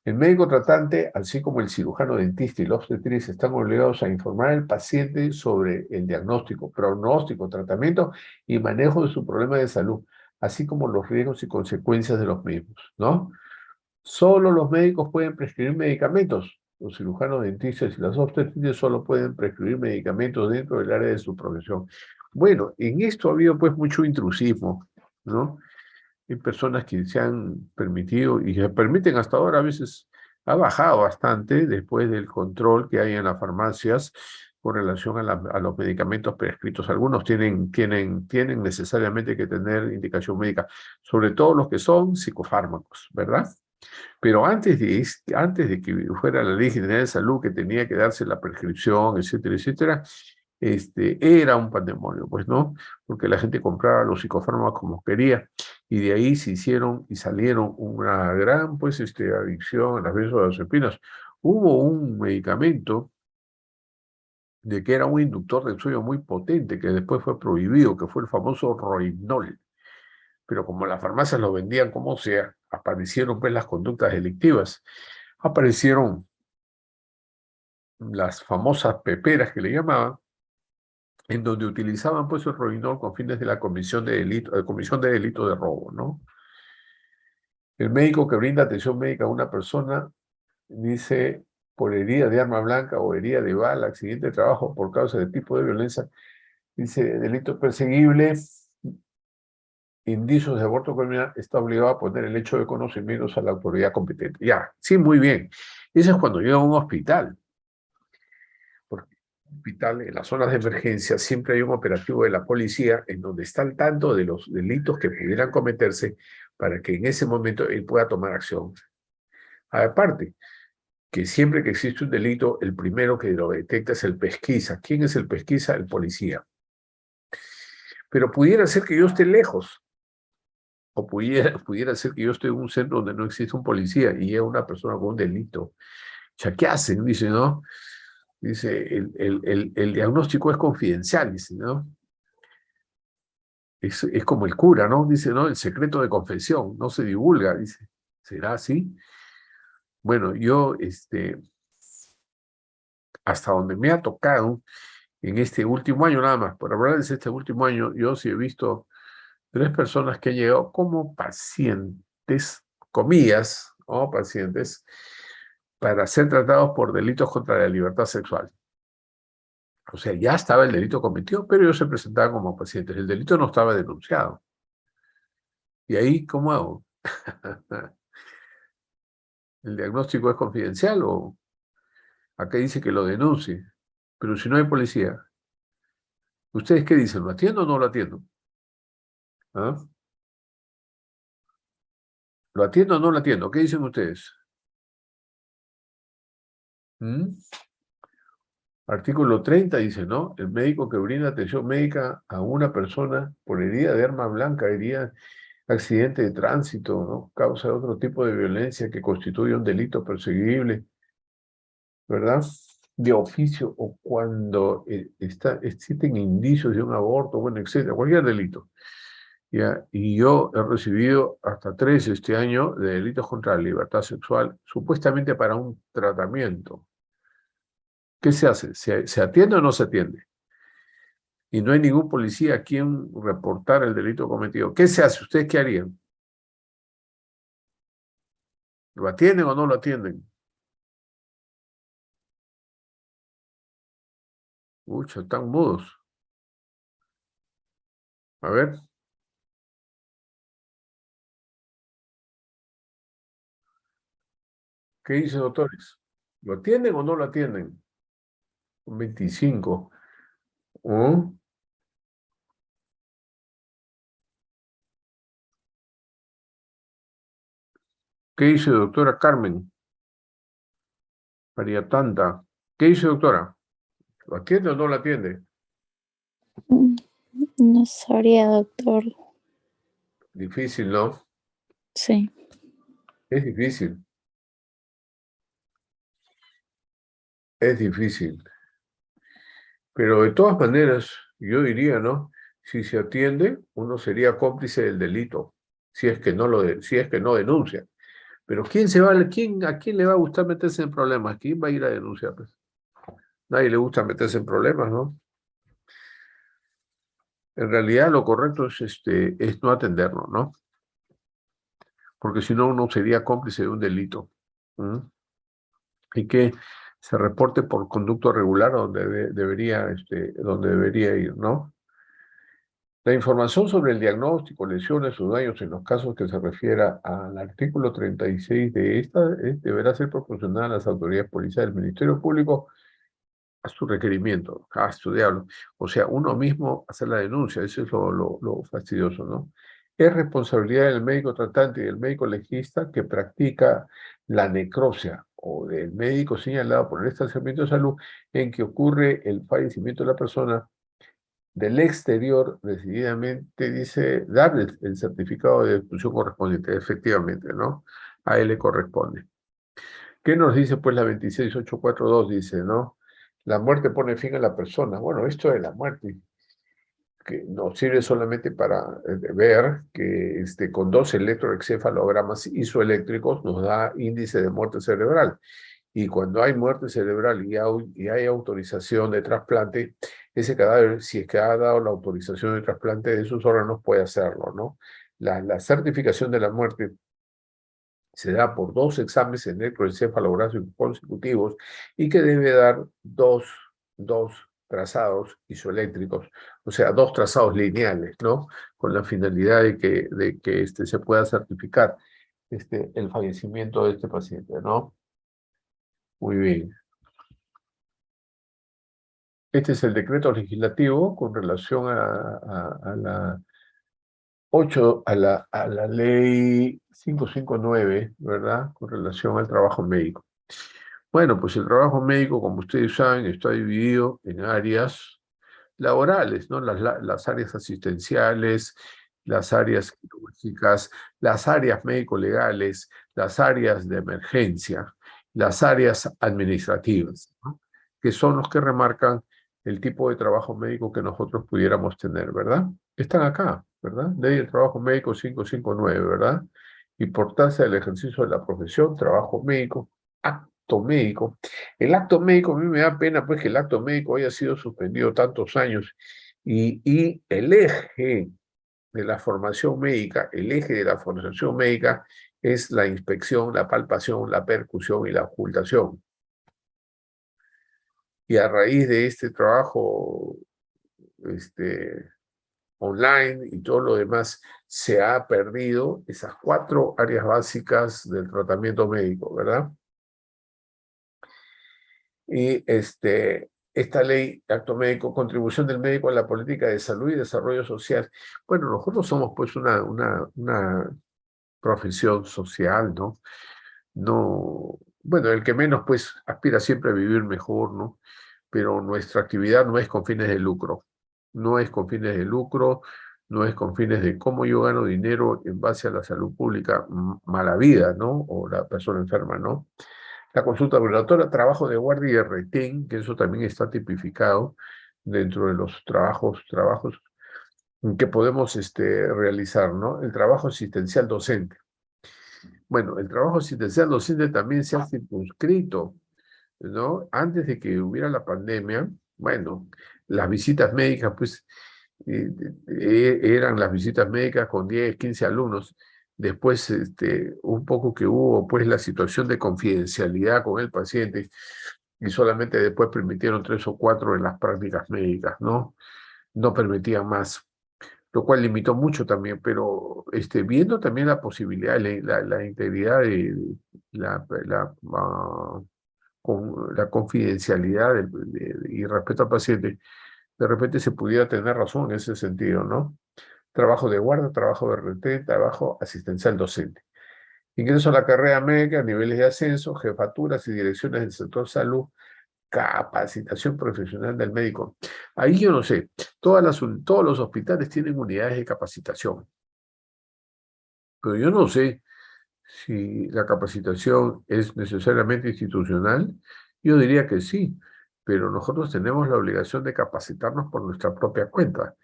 El médico tratante, así como el cirujano dentista y la obstetricia, están obligados a informar al paciente sobre el diagnóstico, pronóstico, tratamiento y manejo de su problema de salud, así como los riesgos y consecuencias de los mismos, ¿no? Solo los médicos pueden prescribir medicamentos. Los cirujanos dentistas y las obstetricias solo pueden prescribir medicamentos dentro del área de su profesión. Bueno, en esto ha habido pues mucho intrusismo, ¿no? Hay personas que se han permitido y se permiten hasta ahora, a veces ha bajado bastante después del control que hay en las farmacias con relación a los medicamentos prescritos. Algunos tienen necesariamente que tener indicación médica, sobre todo los que son psicofármacos, ¿verdad? Pero antes de que fuera la Ley General de Salud que tenía que darse la prescripción, etcétera, etcétera, era un pandemonio, pues, ¿no? Porque la gente compraba los psicofármacos como quería, y de ahí se hicieron y salieron una gran, pues, adicción a las benzodiazepinas. Hubo un medicamento de que era un inductor del sueño muy potente, que después fue prohibido, que fue el famoso Rohypnol. Pero como las farmacias lo vendían como sea, aparecieron pues las conductas delictivas. Aparecieron las famosas peperas que le llamaban, en donde utilizaban pues el Rohypnol con fines de la comisión de delito de robo, ¿no? El médico que brinda atención médica a una persona dice por herida de arma blanca o herida de bala, accidente de trabajo por causa de tipo de violencia, dice delito perseguible, indicios de aborto criminal, está obligado a poner el hecho de conocimientos a la autoridad competente. Ya, sí, muy bien. Eso es cuando llega a un hospital. Porque en un hospital, en las zonas de emergencia, siempre hay un operativo de la policía en donde está al tanto de los delitos que pudieran cometerse para que en ese momento él pueda tomar acción. Aparte, que siempre que existe un delito, el primero que lo detecta es el pesquisa. ¿Quién es el pesquisa? El policía. Pero pudiera ser que yo esté lejos, o pudiera ser que yo esté en un centro donde no existe un policía y llega una persona con un delito. O sea, ¿qué hacen? Dice, ¿no? Dice, el diagnóstico es confidencial, dice, ¿no? Es como el cura, ¿no? Dice, ¿no? El secreto de confesión no se divulga, dice. ¿Será así? Bueno, yo, hasta donde me ha tocado en este último año nada más, por hablarles de este último año, yo sí he visto 3 personas que han llegado como pacientes, comillas, o pacientes, para ser tratados por delitos contra la libertad sexual. O sea, ya estaba el delito cometido, pero ellos se presentaban como pacientes. El delito no estaba denunciado. ¿Y ahí cómo hago? ¿El diagnóstico es confidencial o acá dice que lo denuncie? Pero si no hay policía, ¿ustedes qué dicen? ¿Lo atiendo o no lo atiendo? ¿Ah? ¿Lo atiendo o no lo atiendo? ¿Qué dicen ustedes? ¿Mm? Artículo 30 dice, ¿no? El médico que brinda atención médica a una persona por herida de arma blanca, herida, accidente de tránsito, ¿no? Causa de otro tipo de violencia que constituye un delito perseguible, ¿verdad? De oficio o cuando existen indicios de un aborto, bueno, etcétera, cualquier delito. ¿Ya? Y yo he recibido hasta 3 este año de delitos contra la libertad sexual, supuestamente para un tratamiento. ¿Qué se hace? ¿Se atiende o no se atiende? Y no hay ningún policía a quien reportar el delito cometido. ¿Qué se hace? ¿Ustedes qué harían? ¿Lo atienden o no lo atienden? Ucha, están mudos. A ver, ¿qué dicen, doctores? ¿Lo atienden o no lo atienden? Un 25. ¿Oh? ¿Qué dice doctora Carmen? María Tanta. ¿Qué dice doctora? ¿Lo atiende o no lo atiende? Mm, No sabría, doctor. Difícil, ¿no? Sí. Es difícil, es difícil. Pero de todas maneras, yo diría, ¿no? Si se atiende, uno sería cómplice del delito, si es que no denuncia. Pero ¿a quién le va a gustar meterse en problemas? ¿Quién va a ir a denunciar? Pues nadie le gusta meterse en problemas, ¿no? En realidad lo correcto es no atenderlo, ¿no? Porque si no, uno sería cómplice de un delito. ¿Mm? Y que se reporte por conducto regular donde debería ir, ¿no? La información sobre el diagnóstico, lesiones o daños en los casos que se refiera al artículo 36 de esta deberá ser proporcionada a las autoridades policiales del Ministerio Público a su requerimiento, a estudiarlo. O sea, uno mismo hacer la denuncia, eso es lo fastidioso, ¿no? Es responsabilidad del médico tratante y del médico legista que practica la necropsia o del médico señalado por el establecimiento de salud en que ocurre el fallecimiento de la persona del exterior, decididamente dice darle el certificado de defunción correspondiente, efectivamente, ¿no? A él le corresponde. ¿Qué nos dice pues la 26842? Dice, ¿no? La muerte pone fin a la persona. Bueno, esto de la muerte, que nos sirve solamente para ver que con 2 electroencefalogramas isoeléctricos nos da índice de muerte cerebral. Y cuando hay muerte cerebral y hay autorización de trasplante, ese cadáver, si es que ha dado la autorización de trasplante de sus órganos, puede hacerlo, ¿no? La certificación de la muerte se da por 2 exámenes electroencefalográficos consecutivos y que debe dar dos trazados isoeléctricos, o sea, 2 trazados lineales, ¿no? Con la finalidad de que se pueda certificar el fallecimiento de este paciente, ¿no? Muy bien. Este es el decreto legislativo con relación a la 8, a la ley 559, ¿verdad? Con relación al trabajo médico. Bueno, pues el trabajo médico, como ustedes saben, está dividido en áreas laborales, ¿no? Las áreas asistenciales, las áreas quirúrgicas, las áreas médico-legales, las áreas de emergencia, las áreas administrativas, ¿no? Que son los que remarcan el tipo de trabajo médico que nosotros pudiéramos tener, ¿verdad? Están acá, ¿verdad? Ley del Trabajo Médico 559, ¿verdad? Importancia del ejercicio de la profesión, trabajo médico, acto médico. El acto médico, a mí me da pena pues que el acto médico haya sido suspendido tantos años y el eje de la formación médica, el eje de la formación médica es la inspección, la palpación, la percusión y la ocultación. Y a raíz de este trabajo online y todo lo demás, se ha perdido esas 4 áreas básicas del tratamiento médico, ¿verdad? Y esta ley, acto médico, contribución del médico a la política de salud y desarrollo social. Bueno, nosotros somos pues una profesión social, ¿no? No, bueno, el que menos pues aspira siempre a vivir mejor, ¿no? Pero nuestra actividad no es con fines de lucro, no es con fines de lucro, no es con fines de cómo yo gano dinero en base a la salud pública, mala vida, ¿no? O la persona enferma, ¿no? La consulta ambulatoria, trabajo de guardia y de retén, que eso también está tipificado dentro de los trabajos que podemos realizar, ¿no? El trabajo asistencial docente. Bueno, el trabajo asistencial docente también se ha circunscrito, ¿no? Antes de que hubiera la pandemia, bueno, las visitas médicas, pues, eran las visitas médicas con 10, 15 alumnos. Después, un poco que hubo, pues, la situación de confidencialidad con el paciente y solamente después permitieron 3 o 4 en las prácticas médicas, ¿no? No permitían más, lo cual limitó mucho también, pero viendo también la posibilidad, la integridad de con la confidencialidad y respeto al paciente, de repente se pudiera tener razón en ese sentido, ¿no? Trabajo de guardia, trabajo de retén, trabajo asistencial docente. Ingreso a la carrera médica, niveles de ascenso, jefaturas y direcciones del sector salud, capacitación profesional del médico. Ahí yo no sé, todos los hospitales tienen unidades de capacitación, pero yo no sé si la capacitación es necesariamente institucional. Yo diría que sí, pero nosotros tenemos la obligación de capacitarnos por nuestra propia cuenta.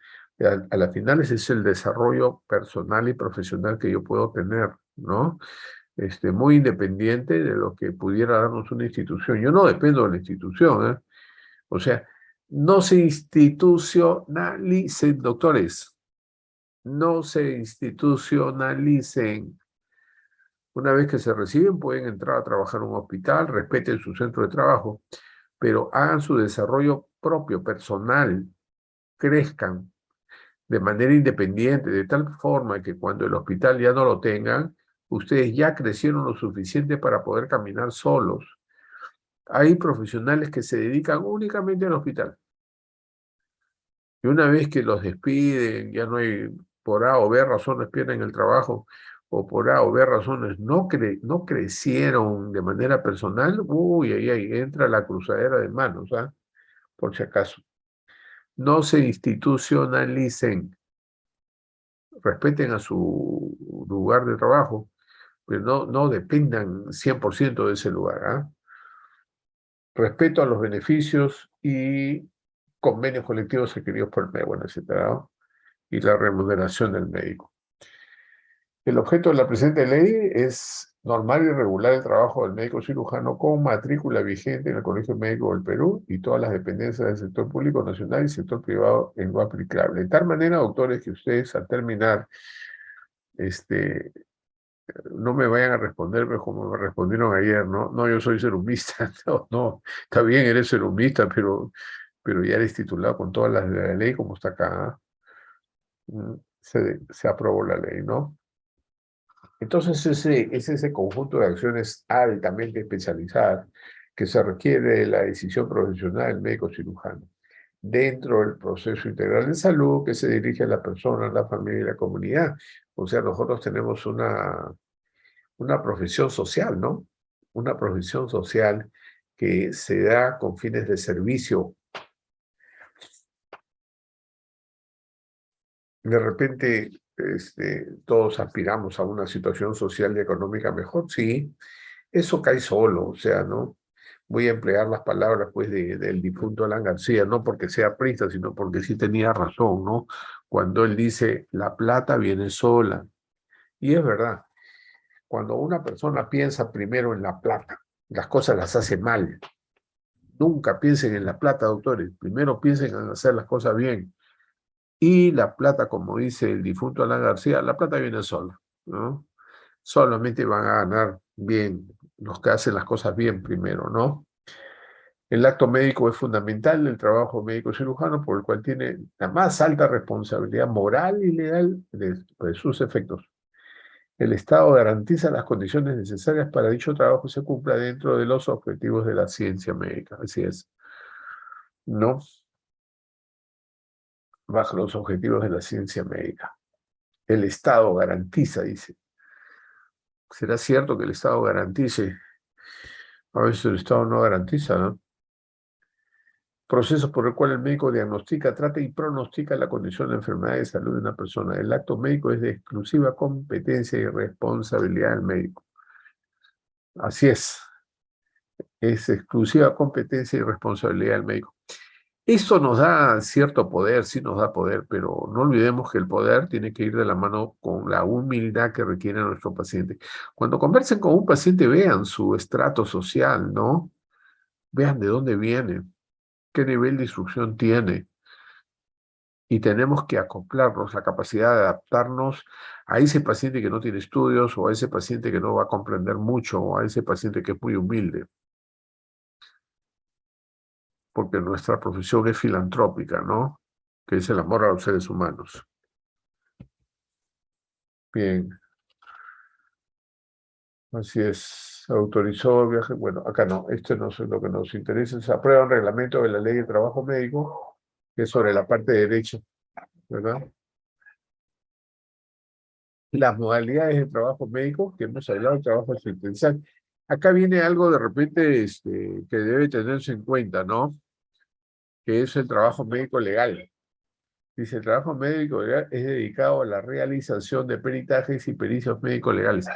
A la final ese es el desarrollo personal y profesional que yo puedo tener, ¿no? Muy independiente de lo que pudiera darnos una institución. Yo no dependo de la institución, ¿eh? O sea, no se institucionalicen, doctores, no se institucionalicen. Una vez que se reciben, pueden entrar a trabajar en un hospital, respeten su centro de trabajo, pero hagan su desarrollo propio, personal, crezcan de manera independiente, de tal forma que cuando el hospital ya no lo tengan, ustedes ya crecieron lo suficiente para poder caminar solos. Hay profesionales que se dedican únicamente al hospital. Y una vez que los despiden, ya no hay por A o B razones pierden el trabajo, o por A o B razones no crecieron de manera personal, uy, ahí entra la cruzadera de manos, ¿ah? Por si acaso. No se institucionalicen, respeten a su lugar de trabajo, pero no dependan 100% de ese lugar, ¿ah? Respeto a los beneficios y convenios colectivos requeridos por el médico, bueno, etcétera, ¿no? Y la remuneración del médico. El objeto de la presente ley es normar y regular el trabajo del médico cirujano con matrícula vigente en el Colegio Médico del Perú y todas las dependencias del sector público nacional y sector privado en lo aplicable. De tal manera, doctores, que ustedes al terminar, este, no me vayan a responderme como me respondieron ayer, ¿no? No, yo soy serumista, no, está bien, eres serumista, pero ya eres titulado con todas las de la ley como está acá, ¿ah? Se aprobó la ley, ¿no? Entonces, es ese conjunto de acciones altamente especializadas que se requiere de la decisión profesional del médico cirujano dentro del proceso integral de salud que se dirige a la persona, a la familia y la comunidad. O sea, nosotros tenemos una profesión social, ¿no? Una profesión social que se da con fines de servicio. De repente, todos aspiramos a una situación social y económica mejor, sí, eso cae solo, o sea, ¿no? Voy a emplear las palabras, pues, del difunto Alan García, no porque sea prista, sino porque sí tenía razón, ¿no? Cuando él dice, la plata viene sola. Y es verdad, cuando una persona piensa primero en la plata, las cosas las hace mal. Nunca piensen en la plata, doctores. Primero piensen en hacer las cosas bien. Y la plata, como dice el difunto Alan García, la plata viene sola, ¿no? Solamente van a ganar bien los que hacen las cosas bien primero, ¿no? El acto médico es fundamental del trabajo médico cirujano, por el cual tiene la más alta responsabilidad moral y legal de sus efectos. El Estado garantiza las condiciones necesarias para dicho trabajo se cumpla dentro de los objetivos de la ciencia médica. Así es, ¿no? Bajo los objetivos de la ciencia médica. El Estado garantiza, dice. ¿Será cierto que el Estado garantice? A veces el Estado no garantiza, ¿no? Procesos por el cual el médico diagnostica, trata y pronostica la condición de enfermedad de salud de una persona. El acto médico es de exclusiva competencia y responsabilidad del médico. Así es exclusiva competencia y responsabilidad del médico. Esto nos da cierto poder, sí nos da poder, pero no olvidemos que el poder tiene que ir de la mano con la humildad que requiere nuestro paciente. Cuando conversen con un paciente, vean su estrato social, ¿no? Vean de dónde viene, qué nivel de instrucción tiene. Y tenemos que acoplarnos, la capacidad de adaptarnos a ese paciente que no tiene estudios, o a ese paciente que no va a comprender mucho, o a ese paciente que es muy humilde, porque nuestra profesión es filantrópica, ¿no? Que es el amor a los seres humanos. Bien, así es. Autorizó viaje. Bueno, acá no, esto no es lo que nos interesa. Se aprueba un reglamento de la Ley de Trabajo Médico, que es sobre la parte derecha, ¿verdad? Las modalidades de trabajo médico, que hemos hablado, trabajo asistencial. Acá viene algo de repente que debe tenerse en cuenta, ¿no? Que es el trabajo médico legal. Dice, el trabajo médico legal es dedicado a la realización de peritajes y pericios médicos legales.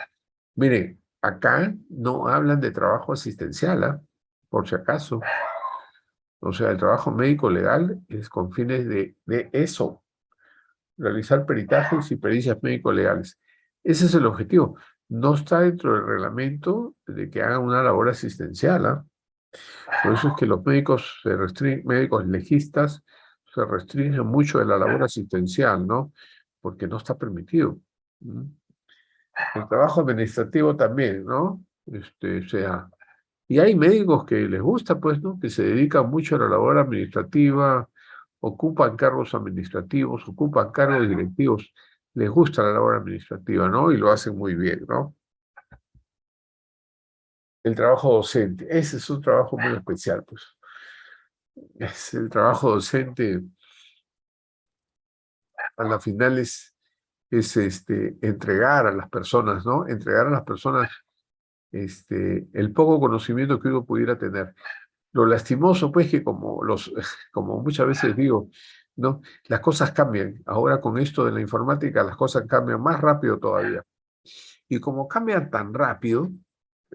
Miren, acá no hablan de trabajo asistencial, ¿ah? Por si acaso. O sea, el trabajo médico legal es con fines de eso, realizar peritajes y pericias médico legales. Ese es el objetivo. No está dentro del reglamento de que hagan una labor asistencial, ¿ah? Por eso es que los médicos médicos legistas se restringen mucho de la labor asistencial, ¿no? Porque no está permitido. ¿Mm? El trabajo administrativo también, ¿no? O sea, y hay médicos que les gusta, pues, ¿no? Que se dedican mucho a la labor administrativa, ocupan cargos administrativos, ocupan cargos directivos, les gusta la labor administrativa, ¿no? Y lo hacen muy bien, ¿no? El trabajo docente, ese es un trabajo muy especial, pues. Es el trabajo docente, a la final es entregar a las personas, ¿no? Entregar a las personas el poco conocimiento que uno pudiera tener. Lo lastimoso, pues, que como muchas veces digo, ¿no? Las cosas cambian. Ahora con esto de la informática, las cosas cambian más rápido todavía. Y como cambian tan rápido,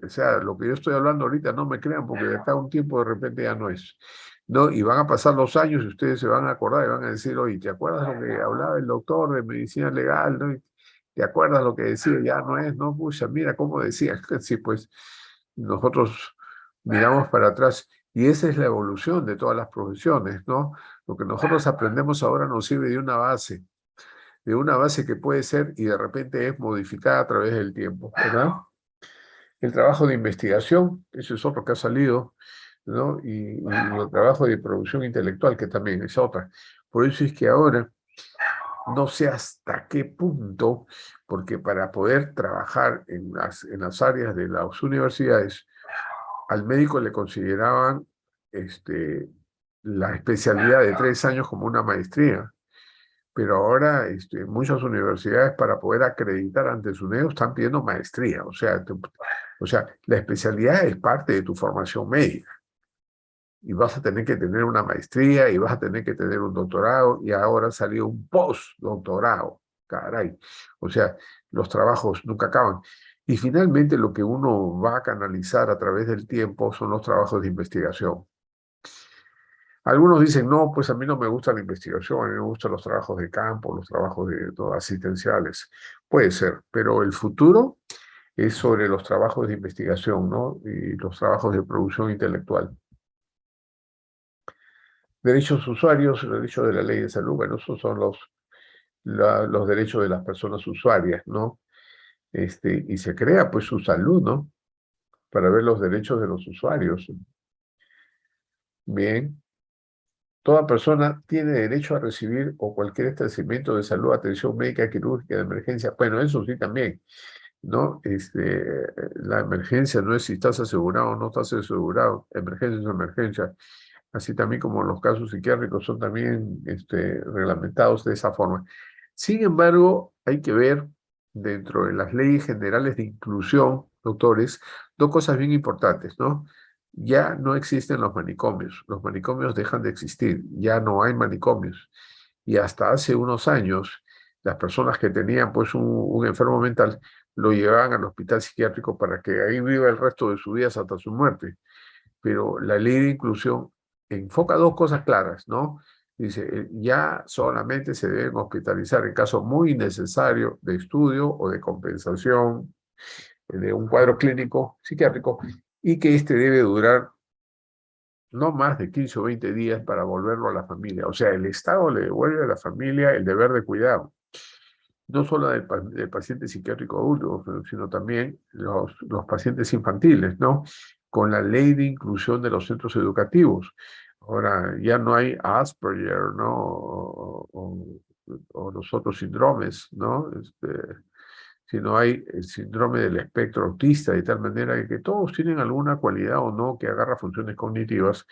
o sea, lo que yo estoy hablando ahorita no me crean, porque de acá a un tiempo de repente ya no es. ¿No? Y van a pasar los años y ustedes se van a acordar y van a decir, oye, ¿te acuerdas lo que hablaba el doctor de medicina legal? ¿No? ¿Te acuerdas lo que decía? Ya no es, no, pucha, mira cómo decía. Sí, pues nosotros miramos para atrás y esa es la evolución de todas las profesiones, ¿no? Lo que nosotros aprendemos ahora nos sirve de una base que puede ser y de repente es modificada a través del tiempo, ¿verdad? El trabajo de investigación, eso es otro que ha salido, ¿no? Y el trabajo de producción intelectual, que también es otra. Por eso es que ahora no sé hasta qué punto, porque para poder trabajar en las áreas de las universidades, al médico le consideraban la especialidad de 3 años como una maestría. Pero ahora muchas universidades para poder acreditar ante SUNEDO están pidiendo maestría. O sea, la especialidad es parte de tu formación médica. Y vas a tener que tener una maestría y vas a tener que tener un doctorado y ahora salió un postdoctorado. Caray. O sea, los trabajos nunca acaban. Y finalmente lo que uno va a canalizar a través del tiempo son los trabajos de investigación. Algunos dicen, no, pues a mí no me gusta la investigación, a mí me gustan los trabajos de campo, los trabajos asistenciales. Puede ser, pero el futuro es sobre los trabajos de investigación, ¿no? Y los trabajos de producción intelectual. Derechos usuarios, el derecho de la ley de salud, bueno, esos son los derechos de las personas usuarias, ¿no? Y se crea pues su salud, ¿no? Para ver los derechos de los usuarios. Bien. Toda persona tiene derecho a recibir o cualquier establecimiento de salud, atención médica, quirúrgica, de emergencia. Bueno, eso sí también, ¿no? La emergencia no es si estás asegurado o no estás asegurado. Emergencia es emergencia. Así también como los casos psiquiátricos son también reglamentados de esa forma. Sin embargo, hay que ver dentro de las leyes generales de inclusión, doctores, dos cosas bien importantes, ¿no? Ya no existen los manicomios dejan de existir, ya no hay manicomios. Y hasta hace unos años, las personas que tenían pues un enfermo mental lo llevaban al hospital psiquiátrico para que ahí viva el resto de sus días hasta su muerte. Pero la ley de inclusión enfoca dos cosas claras, ¿no? Dice, ya solamente se deben hospitalizar en caso muy necesario de estudio o de compensación de un cuadro clínico psiquiátrico y que este debe durar no más de 15 o 20 días para volverlo a la familia. O sea, el Estado le devuelve a la familia el deber de cuidado, no solo del paciente psiquiátrico adulto, sino también los pacientes infantiles, ¿no? Con la ley de inclusión de los centros educativos. Ahora ya no hay Asperger, ¿no? O los otros síndromes, ¿no? Sino hay el síndrome del espectro autista, de tal manera que todos tienen alguna cualidad o no que agarra funciones cognitivas,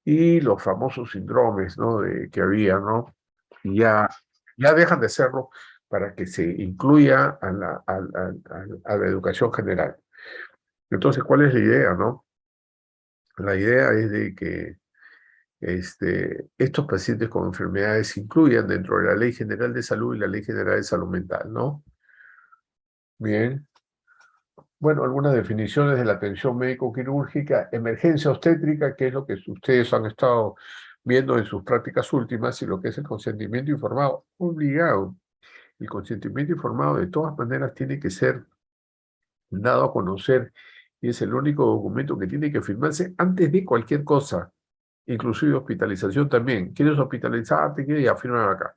y los famosos síndromes, ¿no? Que había, ¿no? Y ya dejan de serlo para que se incluya a la educación general. Entonces, ¿cuál es la idea, no? La idea es de que estos pacientes con enfermedades se incluyan dentro de la Ley General de Salud y la Ley General de Salud Mental, ¿no? Bien. Bueno, algunas definiciones de la atención médico-quirúrgica, emergencia obstétrica, que es lo que ustedes han estado viendo en sus prácticas últimas, y lo que es el consentimiento informado obligado. El consentimiento informado de todas maneras tiene que ser dado a conocer y es el único documento que tiene que firmarse antes de cualquier cosa, inclusive hospitalización también. ¿Quieres hospitalizarte? ¿Quieres? Ya, firma acá.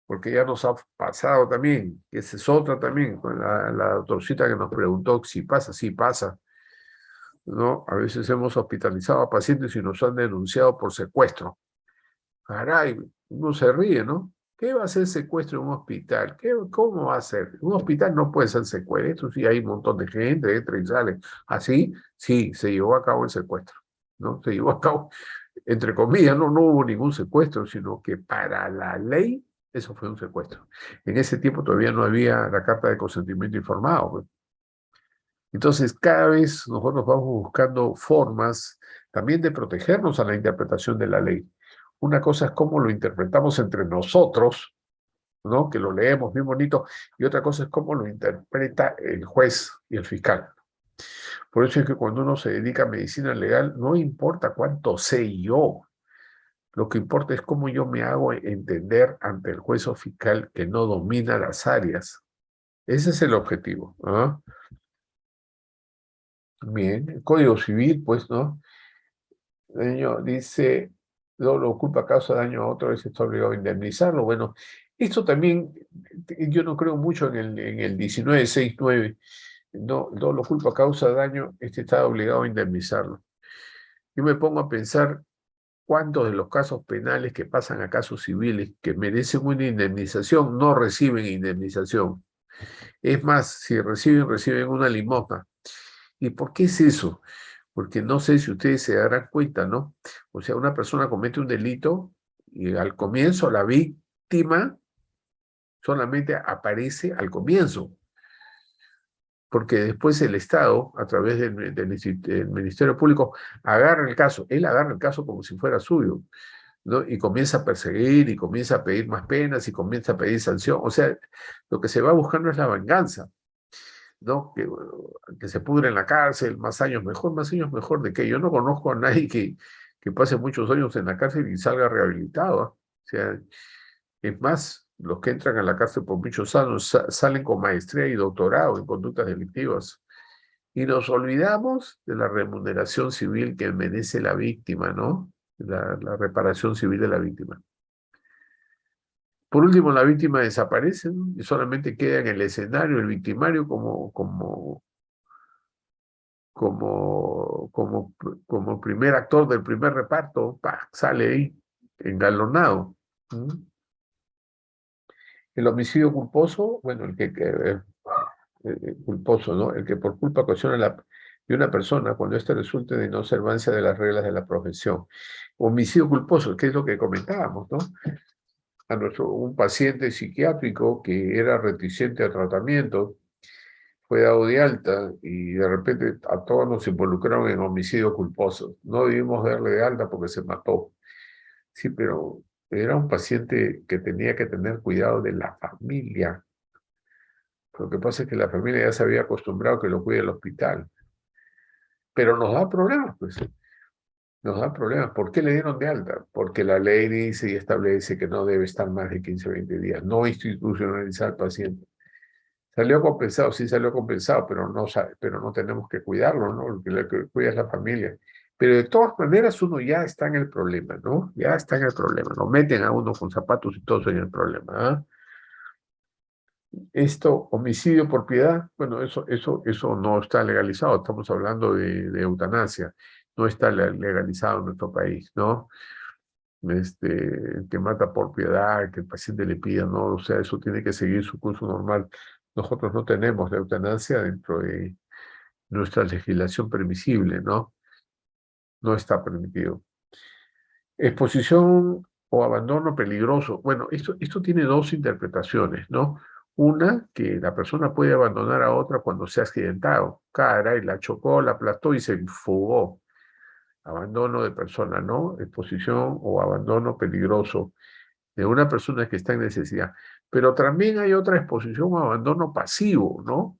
Porque ya nos ha pasado también, que esa es otra también, con la doctorcita que nos preguntó si pasa, sí pasa, ¿no? A veces hemos hospitalizado a pacientes y nos han denunciado por secuestro. Caray, uno se ríe, ¿no? ¿Qué va a ser secuestro en un hospital? ¿Cómo va a ser? Un hospital no puede ser secuestro, sí hay un montón de gente, entra y sale. Así, sí, se llevó a cabo el secuestro, ¿no? Se llevó a cabo, entre comillas, no hubo ningún secuestro, sino que para la ley Eso fue un secuestro. En ese tiempo todavía no había la carta de consentimiento informado, pues. Entonces, cada vez nosotros vamos buscando formas también de protegernos a la interpretación de la ley. Una cosa es cómo lo interpretamos entre nosotros, ¿no? Que lo leemos bien bonito, y otra cosa es cómo lo interpreta el juez y el fiscal. Por eso es que cuando uno se dedica a medicina legal, no importa cuánto sé yo, lo que importa es cómo yo me hago entender ante el juez o fiscal que no domina las áreas. Ese es el objetivo, ¿ah? Bien, el Código Civil, pues, ¿no? Daño, dice, no lo culpa causa daño a otro, es está obligado a indemnizarlo. Bueno, esto también, yo no creo mucho en el 1969, no lo culpa causa daño, está obligado a indemnizarlo. Yo me pongo a pensar cuántos de los casos penales que pasan a casos civiles que merecen una indemnización no reciben indemnización. Es más, si reciben una limosna. ¿Y por qué es eso? Porque no sé si ustedes se darán cuenta, ¿no? O sea, una persona comete un delito y al comienzo la víctima solamente aparece al comienzo, porque después el Estado, a través del Ministerio Público, agarra el caso. Él agarra el caso como si fuera suyo, ¿no? Y comienza a perseguir y comienza a pedir más penas y comienza a pedir sanción. O sea, lo que se va buscando es la venganza, ¿no? Que se pudre en la cárcel, más años mejor de que yo no conozco a nadie que pase muchos años en la cárcel y salga rehabilitado, ¿ah? O sea, es más, los que entran a la cárcel por muchos años salen con maestría y doctorado en conductas delictivas. Y nos olvidamos de la remuneración civil que merece la víctima, ¿no? La reparación civil de la víctima. Por último, la víctima desaparece, ¿no? Y solamente queda en el escenario el victimario como, como, como primer actor del primer reparto, ¡pah! Sale ahí, engalonado. ¿Mm? El homicidio culposo, bueno, culposo, ¿no? El que por culpa ocasiona de una persona cuando éste resulte de no observancia de las reglas de la profesión. Homicidio culposo, que es lo que comentábamos, ¿no? Un paciente psiquiátrico que era reticente a tratamiento, fue dado de alta y de repente a todos nos involucraron en homicidio culposo. No debimos darle de alta porque se mató. Sí, pero era un paciente que tenía que tener cuidado de la familia. Lo que pasa es que la familia ya se había acostumbrado a que lo cuide el hospital. Pero nos da problemas, pues. Nos da problemas. ¿Por qué le dieron de alta? Porque la ley dice y establece que no debe estar más de 15 o 20 días. No institucionalizar al paciente. Salió compensado, sí salió compensado, pero no tenemos que cuidarlo, ¿no? Lo que cuida es la familia. Pero de todas maneras uno ya está en el problema, ¿no? Ya está en el problema. Lo meten a uno con zapatos y todo en el problema, ¿ah? Esto, homicidio por piedad, bueno, eso no está legalizado. Estamos hablando de eutanasia. No está legalizado en nuestro país, ¿no? El que mata por piedad, que el paciente le pida, ¿no? O sea, eso tiene que seguir su curso normal. Nosotros no tenemos la eutanasia dentro de nuestra legislación permisible, ¿no? No está permitido. Exposición o abandono peligroso. Bueno, esto tiene dos interpretaciones, ¿no? Una, que la persona puede abandonar a otra cuando se ha accidentado. Caray, la chocó, la aplastó y se fugó. Abandono de persona, ¿no? Exposición o abandono peligroso de una persona que está en necesidad. Pero también hay otra exposición o abandono pasivo, ¿no?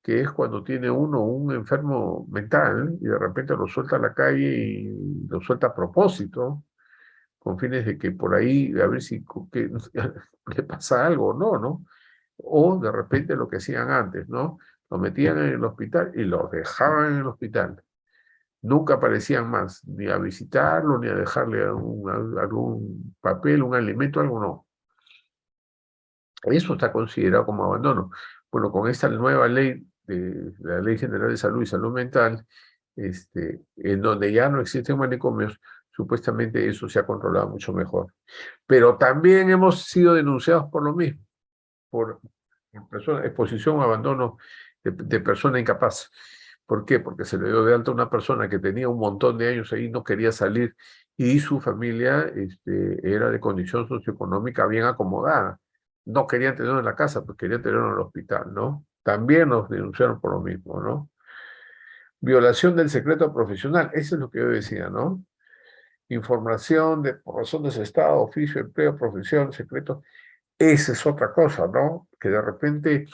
Que es cuando tiene uno un enfermo mental y de repente lo suelta a la calle y lo suelta a propósito, con fines de que por ahí, a ver si que, le pasa algo o no, ¿no? O de repente lo que hacían antes, ¿no? Lo metían en el hospital y lo dejaban en el hospital. Nunca aparecían más, ni a visitarlo, ni a dejarle algún papel, un alimento, algo no. Eso está considerado como abandono. Bueno, con esta nueva ley, de la Ley General de Salud y Salud Mental, en donde ya no existen manicomios, supuestamente eso se ha controlado mucho mejor. Pero también hemos sido denunciados por lo mismo, por exposición o abandono de persona incapaz. ¿Por qué? Porque se le dio de alta a una persona que tenía un montón de años ahí, no quería salir, y su familia era de condición socioeconómica bien acomodada. No querían tenerlo en la casa, pues querían tenerlo en el hospital, ¿no? También nos denunciaron por lo mismo, ¿no? Violación del secreto profesional, eso es lo que yo decía, ¿no? Información de por razones de estado, oficio, empleo, profesión, secreto. Esa es otra cosa, ¿no? Que de repente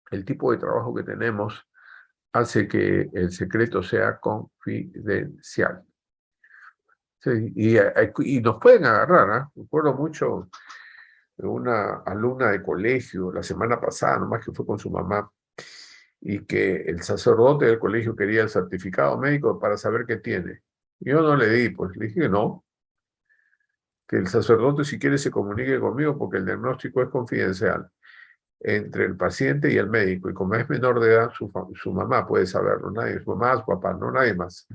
el tipo de trabajo que tenemos hace que el secreto sea confidencial. Sí, y nos pueden agarrar, ¿ah? Recuerdo mucho de una alumna de colegio la semana pasada, nomás que fue con su mamá, y que el sacerdote del colegio quería el certificado médico para saber qué tiene. Yo no le di, pues le dije que no, que el sacerdote si quiere se comunique conmigo porque el diagnóstico es confidencial entre el paciente y el médico, y como es menor de edad, su mamá puede saberlo, nadie, su mamá, su papá, no nadie más.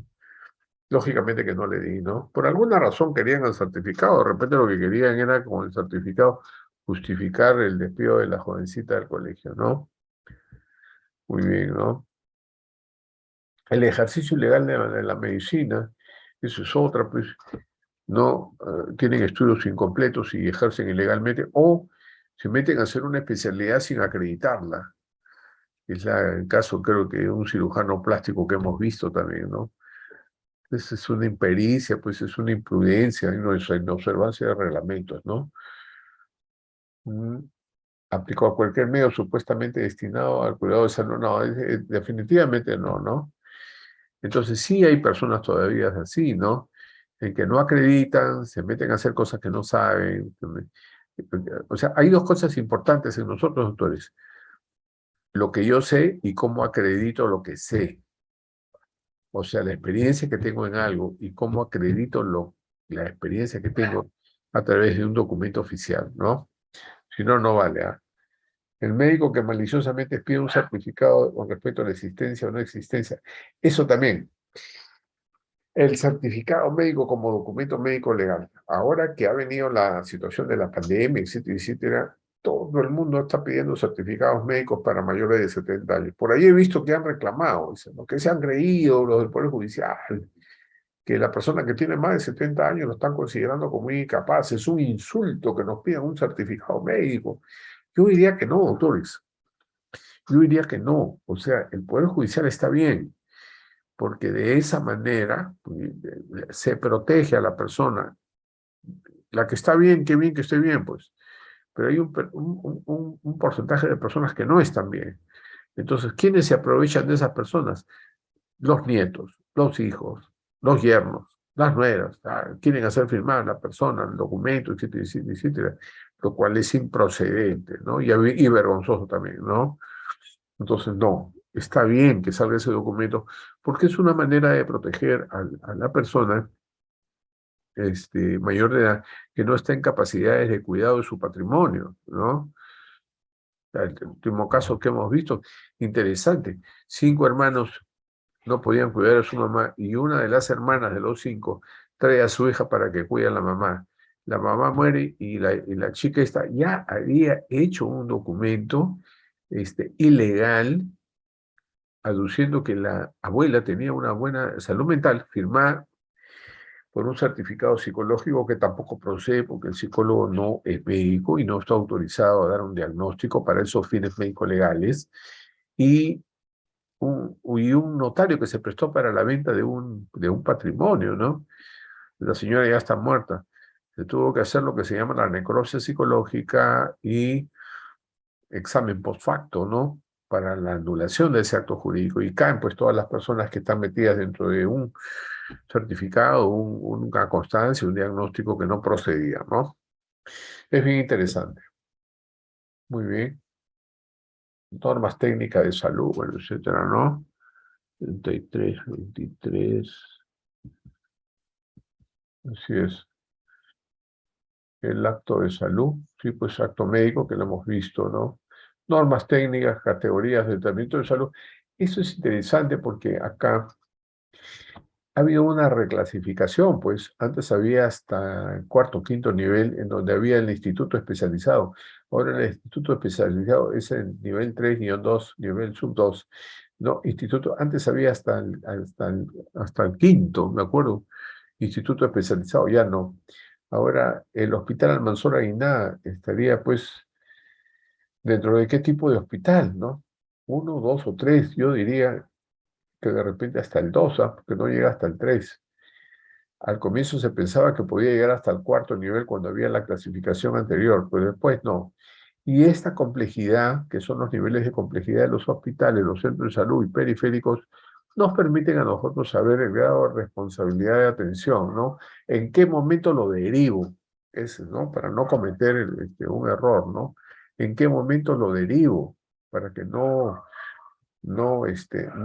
Lógicamente que no le di, ¿no? Por alguna razón querían el certificado, de repente lo que querían era con el certificado justificar el despido de la jovencita del colegio, ¿no? Muy bien, ¿no? El ejercicio ilegal de la medicina, eso es otra, pues, no tienen estudios incompletos y ejercen ilegalmente, o se meten a hacer una especialidad sin acreditarla. Es el caso, creo que de un cirujano plástico que hemos visto también, ¿no? Esa es una impericia, pues es una imprudencia, una inobservancia de reglamentos, ¿no? Mm, Aplicó a cualquier medio supuestamente destinado al cuidado de salud, no, definitivamente no, ¿no? Entonces sí hay personas todavía así, ¿no? En que no acreditan, se meten a hacer cosas que no saben. O sea, hay dos cosas importantes en nosotros, doctores. Lo que yo sé y cómo acredito lo que sé. O sea, la experiencia que tengo en algo y cómo acredito la experiencia que tengo a través de un documento oficial, ¿no? Si no, no vale, ¿ah? El médico que maliciosamente pide un certificado con respecto a la existencia o no existencia, eso también. El certificado médico como documento médico legal. Ahora que ha venido la situación de la pandemia, etcétera, etcétera, todo el mundo está pidiendo certificados médicos para mayores de 70 años. Por ahí he visto que han reclamado, dicen, ¿no? Que se han creído los del Poder Judicial, que la persona que tiene más de 70 años lo están considerando como incapaz. Es un insulto que nos pidan un certificado médico. Yo diría que no, doctores. Yo diría que no. O sea, el Poder Judicial está bien, porque de esa manera se protege a la persona. La que está bien que esté bien, pues. Pero hay un porcentaje de personas que no están bien. Entonces, ¿quiénes se aprovechan de esas personas? Los nietos, los hijos, los yernos, las nueras. Quieren hacer firmar a la persona, el documento, etcétera, etcétera, etcétera, lo cual es improcedente, ¿no? Y vergonzoso también, ¿no? Entonces, no, está bien que salga ese documento porque es una manera de proteger a la persona mayor de edad que no está en capacidades de cuidado de su patrimonio, ¿no? El último caso que hemos visto, interesante, 5 hermanos no podían cuidar a su mamá y una de las hermanas de los 5 trae a su hija para que cuide a la mamá. La mamá muere y la chica esta ya había hecho un documento ilegal aduciendo que la abuela tenía una buena salud mental, firmada por un certificado psicológico que tampoco procede porque el psicólogo no es médico y no está autorizado a dar un diagnóstico para esos fines médicos legales, y un notario que se prestó para la venta de un patrimonio, ¿no? La señora ya está muerta. Se tuvo que hacer lo que se llama la necropsia psicológica y examen post facto, ¿no? Para la anulación de ese acto jurídico. Y caen pues todas las personas que están metidas dentro de un certificado, una constancia, un diagnóstico que no procedía, ¿no? Es bien interesante. Muy bien. Normas técnicas de salud, bueno, etcétera, ¿no? 33, 23. Así es. El acto de salud, sí, pues acto médico que lo hemos visto, ¿no? Normas técnicas, categorías de tratamiento de salud. Eso es interesante porque acá ha habido una reclasificación, pues antes había hasta el cuarto, quinto nivel en donde había el instituto especializado. Ahora el instituto especializado es el nivel 3, nivel 2, nivel sub 2. No, instituto, antes había hasta el quinto, me acuerdo, instituto especializado, ya no. Ahora, el Hospital Almanzora Guiná estaría, pues, dentro de qué tipo de hospital, ¿no? Uno, dos o tres, yo diría que de repente hasta el dos, ¿ah? Porque no llega hasta el tres. Al comienzo se pensaba que podía llegar hasta el cuarto nivel cuando había la clasificación anterior, pero después no. Y esta complejidad, que son los niveles de complejidad de los hospitales, los centros de salud y periféricos, nos permiten a nosotros saber el grado de responsabilidad de atención, ¿no? ¿En qué momento lo derivo? ¿No? Para no cometer un error, ¿no? ¿En qué momento lo derivo? Para que no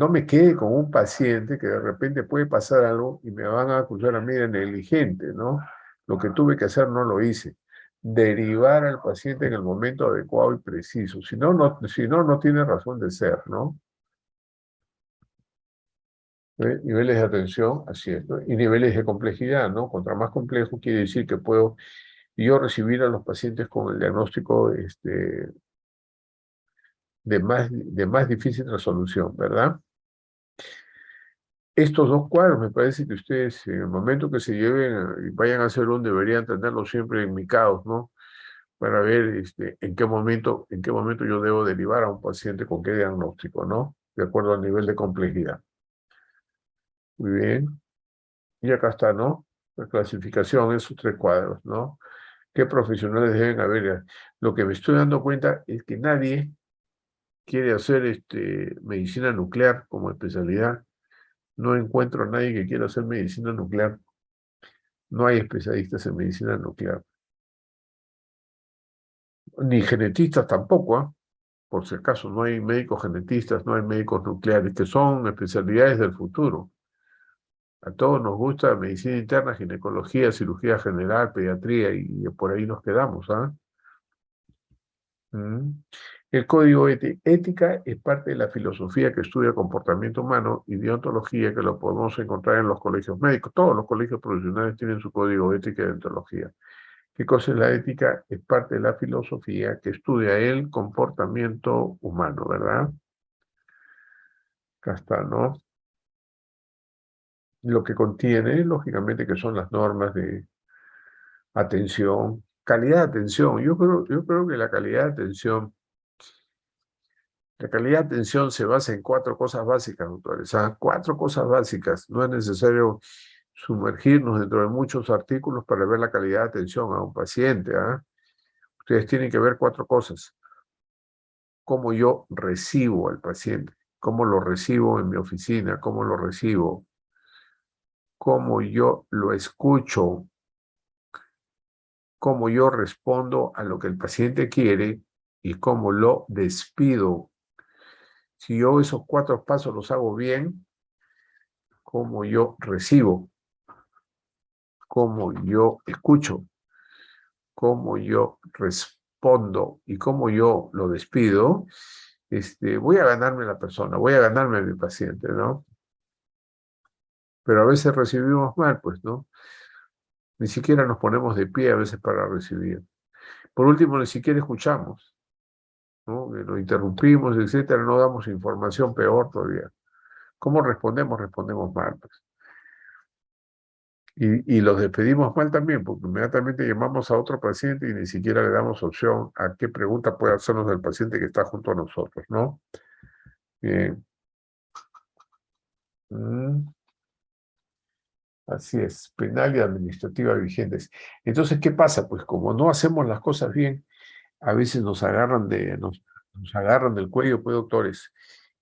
me quede con un paciente que de repente puede pasar algo y me van a acusar a mí de negligente, ¿no? Lo que tuve que hacer no lo hice. Derivar al paciente en el momento adecuado y preciso. Si no tiene razón de ser, ¿no? Niveles de atención, así es, ¿no? Y niveles de complejidad, ¿no? Contra más complejo quiere decir que puedo yo recibir a los pacientes con el diagnóstico de más difícil resolución, ¿verdad? Estos dos cuadros me parece que ustedes en el momento que se lleven y vayan a hacer deberían tenerlos siempre en mi caos, ¿no? Para ver en qué momento yo debo derivar a un paciente con qué diagnóstico, ¿no? De acuerdo al nivel de complejidad. Muy bien. Y acá está, ¿no? La clasificación, esos tres cuadros, ¿no? ¿Qué profesionales deben haber? Lo que me estoy dando cuenta es que nadie quiere hacer medicina nuclear como especialidad. No encuentro a nadie que quiera hacer medicina nuclear. No hay especialistas en medicina nuclear. Ni genetistas tampoco, ¿ah? Por si acaso, no hay médicos genetistas, no hay médicos nucleares, que son especialidades del futuro. A todos nos gusta medicina interna, ginecología, cirugía general, pediatría, y por ahí nos quedamos, ¿ah? Mm. El código ética es parte de la filosofía que estudia comportamiento humano y deontología, que lo podemos encontrar en los colegios médicos. Todos los colegios profesionales tienen su código ética y deontología. ¿Qué cosa es la ética? Es parte de la filosofía que estudia el comportamiento humano, ¿verdad? Acá está, ¿no? Lo que contiene, lógicamente, que son las normas de atención, calidad de atención. Yo creo que la calidad de atención se basa en cuatro cosas básicas, doctores. Cuatro cosas básicas. No es necesario sumergirnos dentro de muchos artículos para ver la calidad de atención a un paciente, ¿ah? Ustedes tienen que ver cuatro cosas. Cómo yo recibo al paciente, cómo lo recibo en mi oficina, cómo lo recibo, cómo yo lo escucho, cómo yo respondo a lo que el paciente quiere y cómo lo despido. Si yo esos cuatro pasos los hago bien, cómo yo recibo, cómo yo escucho, cómo yo respondo y cómo yo lo despido, voy a ganarme a la persona, voy a ganarme a mi paciente, ¿no? Pero a veces recibimos mal, pues, ¿no? Ni siquiera nos ponemos de pie a veces para recibir. Por último, ni siquiera escuchamos, ¿no? Lo interrumpimos, etcétera, no damos información, peor todavía. ¿Cómo respondemos? Respondemos mal, pues. Y los despedimos mal también, porque inmediatamente llamamos a otro paciente y ni siquiera le damos opción a qué pregunta puede hacernos del paciente que está junto a nosotros, ¿no? Bien. Mm, así es, penal y administrativa vigentes. Entonces, ¿qué pasa? Pues como no hacemos las cosas bien, a veces nos agarran del cuello, pues, doctores,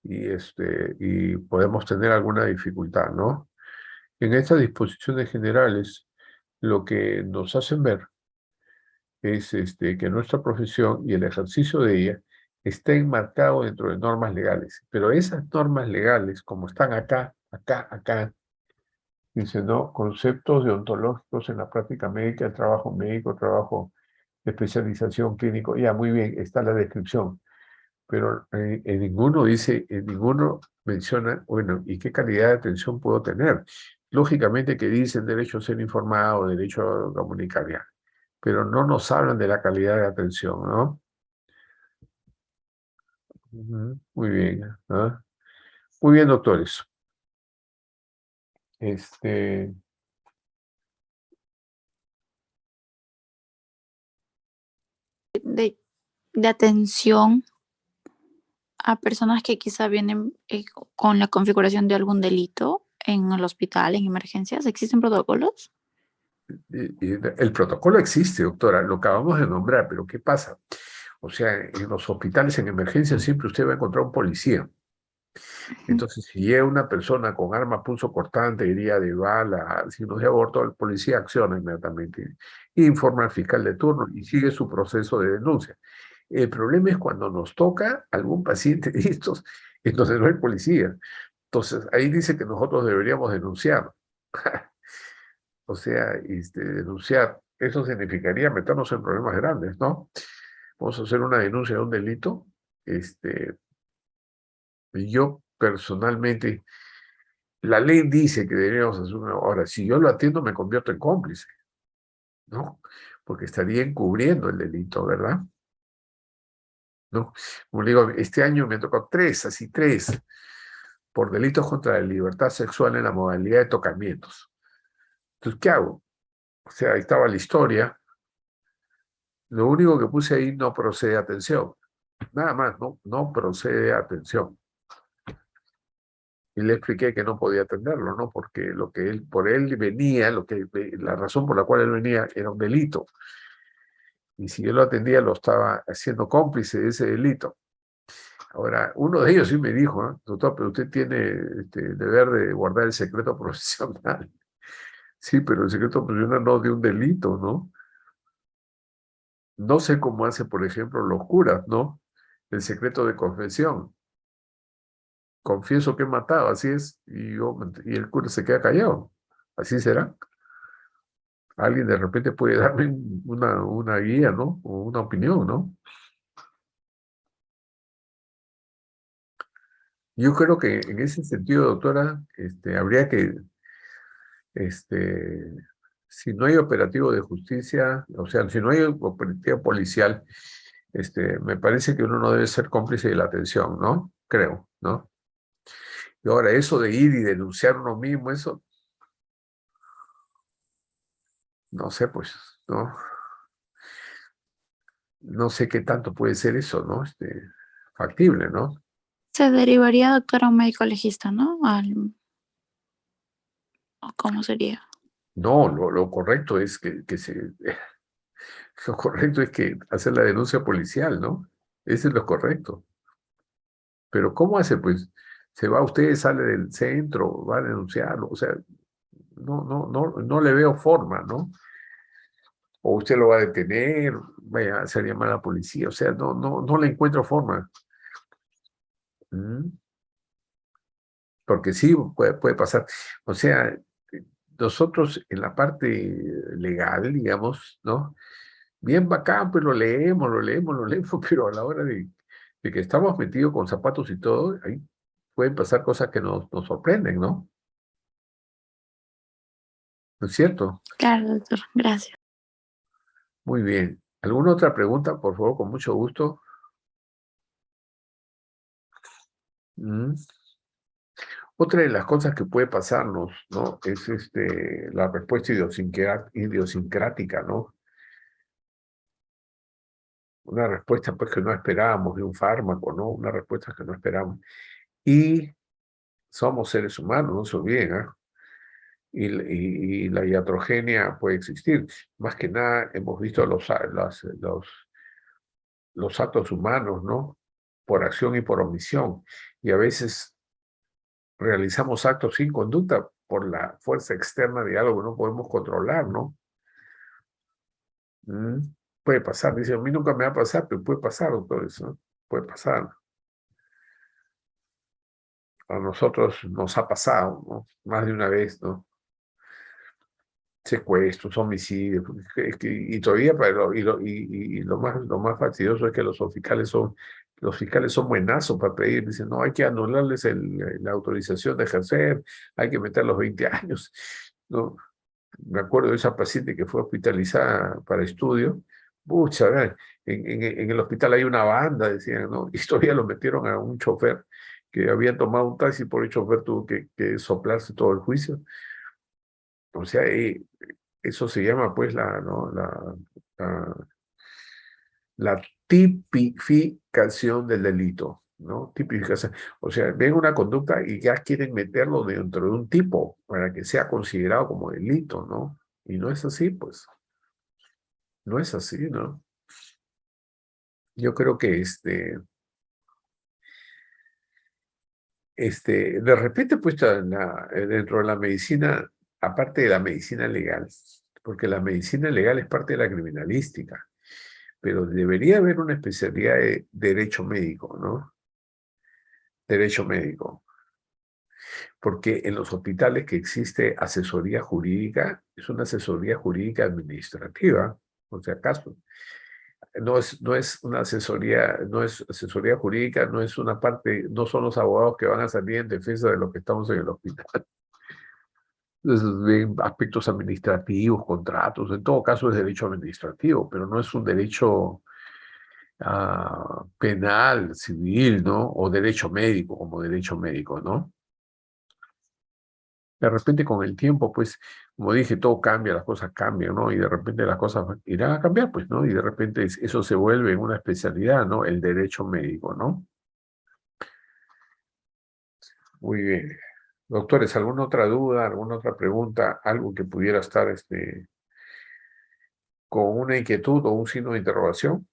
y podemos tener alguna dificultad, ¿no? En estas disposiciones generales, lo que nos hacen ver es que nuestra profesión y el ejercicio de ella está enmarcado dentro de normas legales. Pero esas normas legales, como están acá, acá, acá, dice, ¿no? Conceptos deontológicos en la práctica médica, el trabajo médico, trabajo de especialización clínico, ya muy bien, está la descripción, pero en ninguno menciona, bueno, ¿y qué calidad de atención puedo tener? Lógicamente que dicen derecho a ser informado, derecho a comunicar, ya, pero no nos hablan de la calidad de atención, ¿no? Ujú, muy bien, ¿ah? Muy bien, doctores. Este, De atención a personas que quizá vienen con la configuración de algún delito en el hospital, en emergencias. ¿Existen protocolos? el protocolo existe, doctora, lo acabamos de nombrar, pero ¿qué pasa? O sea, en los hospitales en emergencia siempre usted va a encontrar un policía. Ujú. Entonces, si llega una persona con arma punzocortante, herida de bala, signos de aborto, el policía acciona inmediatamente, informa al fiscal de turno y sigue su proceso de denuncia. El problema es cuando nos toca algún paciente de estos, entonces no hay policía. Entonces, ahí dice que nosotros deberíamos denunciar. O sea, denunciar, eso significaría meternos en problemas grandes, ¿no? Vamos a hacer una denuncia de un delito. Y yo personalmente, la ley dice que deberíamos hacer una. Ahora, si yo lo atiendo, me convierto en cómplice, ¿no? Porque estaría encubriendo el delito, ¿verdad? ¿No? Como le digo, este año me tocó así tres, por delitos contra la libertad sexual en la modalidad de tocamientos. Entonces, ¿qué hago? O sea, ahí estaba la historia. Lo único que puse ahí no procede a atención. Nada más, no procede a atención. Y le expliqué que no podía atenderlo, ¿no? Porque lo que él, por él venía, la razón por la cual él venía era un delito. Y si yo lo atendía, lo estaba haciendo cómplice de ese delito. Ahora, uno de ellos sí me dijo, doctor, pero usted tiene el deber de guardar el secreto profesional. Sí, pero el secreto profesional no de un delito, ¿no? No sé cómo hace, por ejemplo, los curas, ¿no? El secreto de confesión. Confieso que he matado, así es, y el cura se queda callado. ¿Así será? Alguien de repente puede darme una guía, ¿no? O una opinión, ¿no? Yo creo que en ese sentido, doctora, habría que, este, si no hay operativo de justicia, o sea, si no hay operativo policial, me parece que uno no debe ser cómplice de la atención, ¿no? Creo, ¿no? Y ahora, eso de ir y denunciar uno mismo, eso, no sé, pues, ¿no? No sé qué tanto puede ser eso, ¿no? Factible, ¿no? Se derivaría, doctora, a un médico legista, ¿no? ¿O cómo sería? No, lo correcto es lo correcto es que hacer la denuncia policial, ¿no? Eso es lo correcto. Pero ¿cómo hace? Pues se va usted, sale del centro, va a denunciarlo, o sea, no le veo forma, ¿no? O usted lo va a detener, vaya a hacer llamar a la policía, o sea, no le encuentro forma. ¿Mm? Porque sí, puede pasar. O sea, nosotros en la parte legal, digamos, ¿no? Bien bacán, pues lo leemos, pero a la hora de que estamos metidos con zapatos y todo, ahí pueden pasar cosas que nos sorprenden, ¿no? ¿No es cierto? Claro, doctor, gracias. Muy bien. ¿Alguna otra pregunta, por favor, con mucho gusto? Mm. Otra de las cosas que puede pasarnos, ¿no? Es la respuesta idiosincrática, ¿no? Una respuesta, pues, que no esperábamos de un fármaco, ¿no? Una respuesta que no esperamos. Y somos seres humanos, no se olviden, ¿ah? Y la iatrogenia puede existir. Más que nada hemos visto los actos humanos, ¿no? Por acción y por omisión. Y a veces realizamos actos sin conducta por la fuerza externa de algo que no podemos controlar, ¿no? Mm. Puede pasar, dice, a mí nunca me va a pasar, pero puede pasar todo eso, ¿no? Puede pasar. A nosotros nos ha pasado, ¿no? Más de una vez, ¿no? Secuestros, homicidios, y todavía y lo más fastidioso es que los fiscales son buenazos para pedir, dicen, no, hay que anularles la autorización de ejercer, hay que meter los 20 años, ¿no? Me acuerdo de esa paciente que fue hospitalizada para estudio, pucha, a ver, en el hospital hay una banda, decían, ¿no? Y todavía lo metieron a un chofer que había tomado un taxi por el chofer tuvo que soplarse todo el juicio. O sea, eso se llama pues ¿no? la tipificación del delito, ¿no? Tipificación. O sea, ven una conducta y ya quieren meterlo dentro de un tipo para que sea considerado como delito, ¿no? Y no es así, pues. No es así, ¿no? Yo creo que de repente, pues, dentro de la medicina, aparte de la medicina legal, porque la medicina legal es parte de la criminalística, pero debería haber una especialidad de derecho médico, ¿no? Derecho médico, porque en los hospitales que existe asesoría jurídica, es una asesoría jurídica administrativa, por si acaso. No es una asesoría, no es asesoría jurídica, no es una parte, no son los abogados que van a salir en defensa de los que estamos en el hospital. Entonces, ven aspectos administrativos, contratos, en todo caso es derecho administrativo, pero no es un derecho penal, civil, ¿no? O derecho médico, como derecho médico, ¿no? De repente con el tiempo, pues, como dije, todo cambia, las cosas cambian, ¿no? Y de repente las cosas irán a cambiar, pues, ¿no? Y de repente eso se vuelve en una especialidad, ¿no? El derecho médico, ¿no? Muy bien. Doctores, ¿alguna otra duda, alguna otra pregunta, algo que pudiera estar con una inquietud o un signo de interrogación?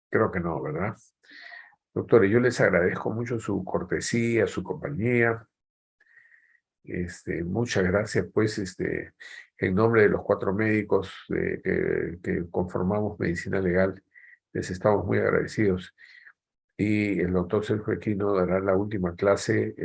Creo que no, ¿verdad? Doctores, yo les agradezco mucho su cortesía, su compañía. Muchas gracias, pues, en nombre de los 4 médicos que conformamos Medicina Legal, les estamos muy agradecidos. Y el doctor Sergio Equino dará la última clase,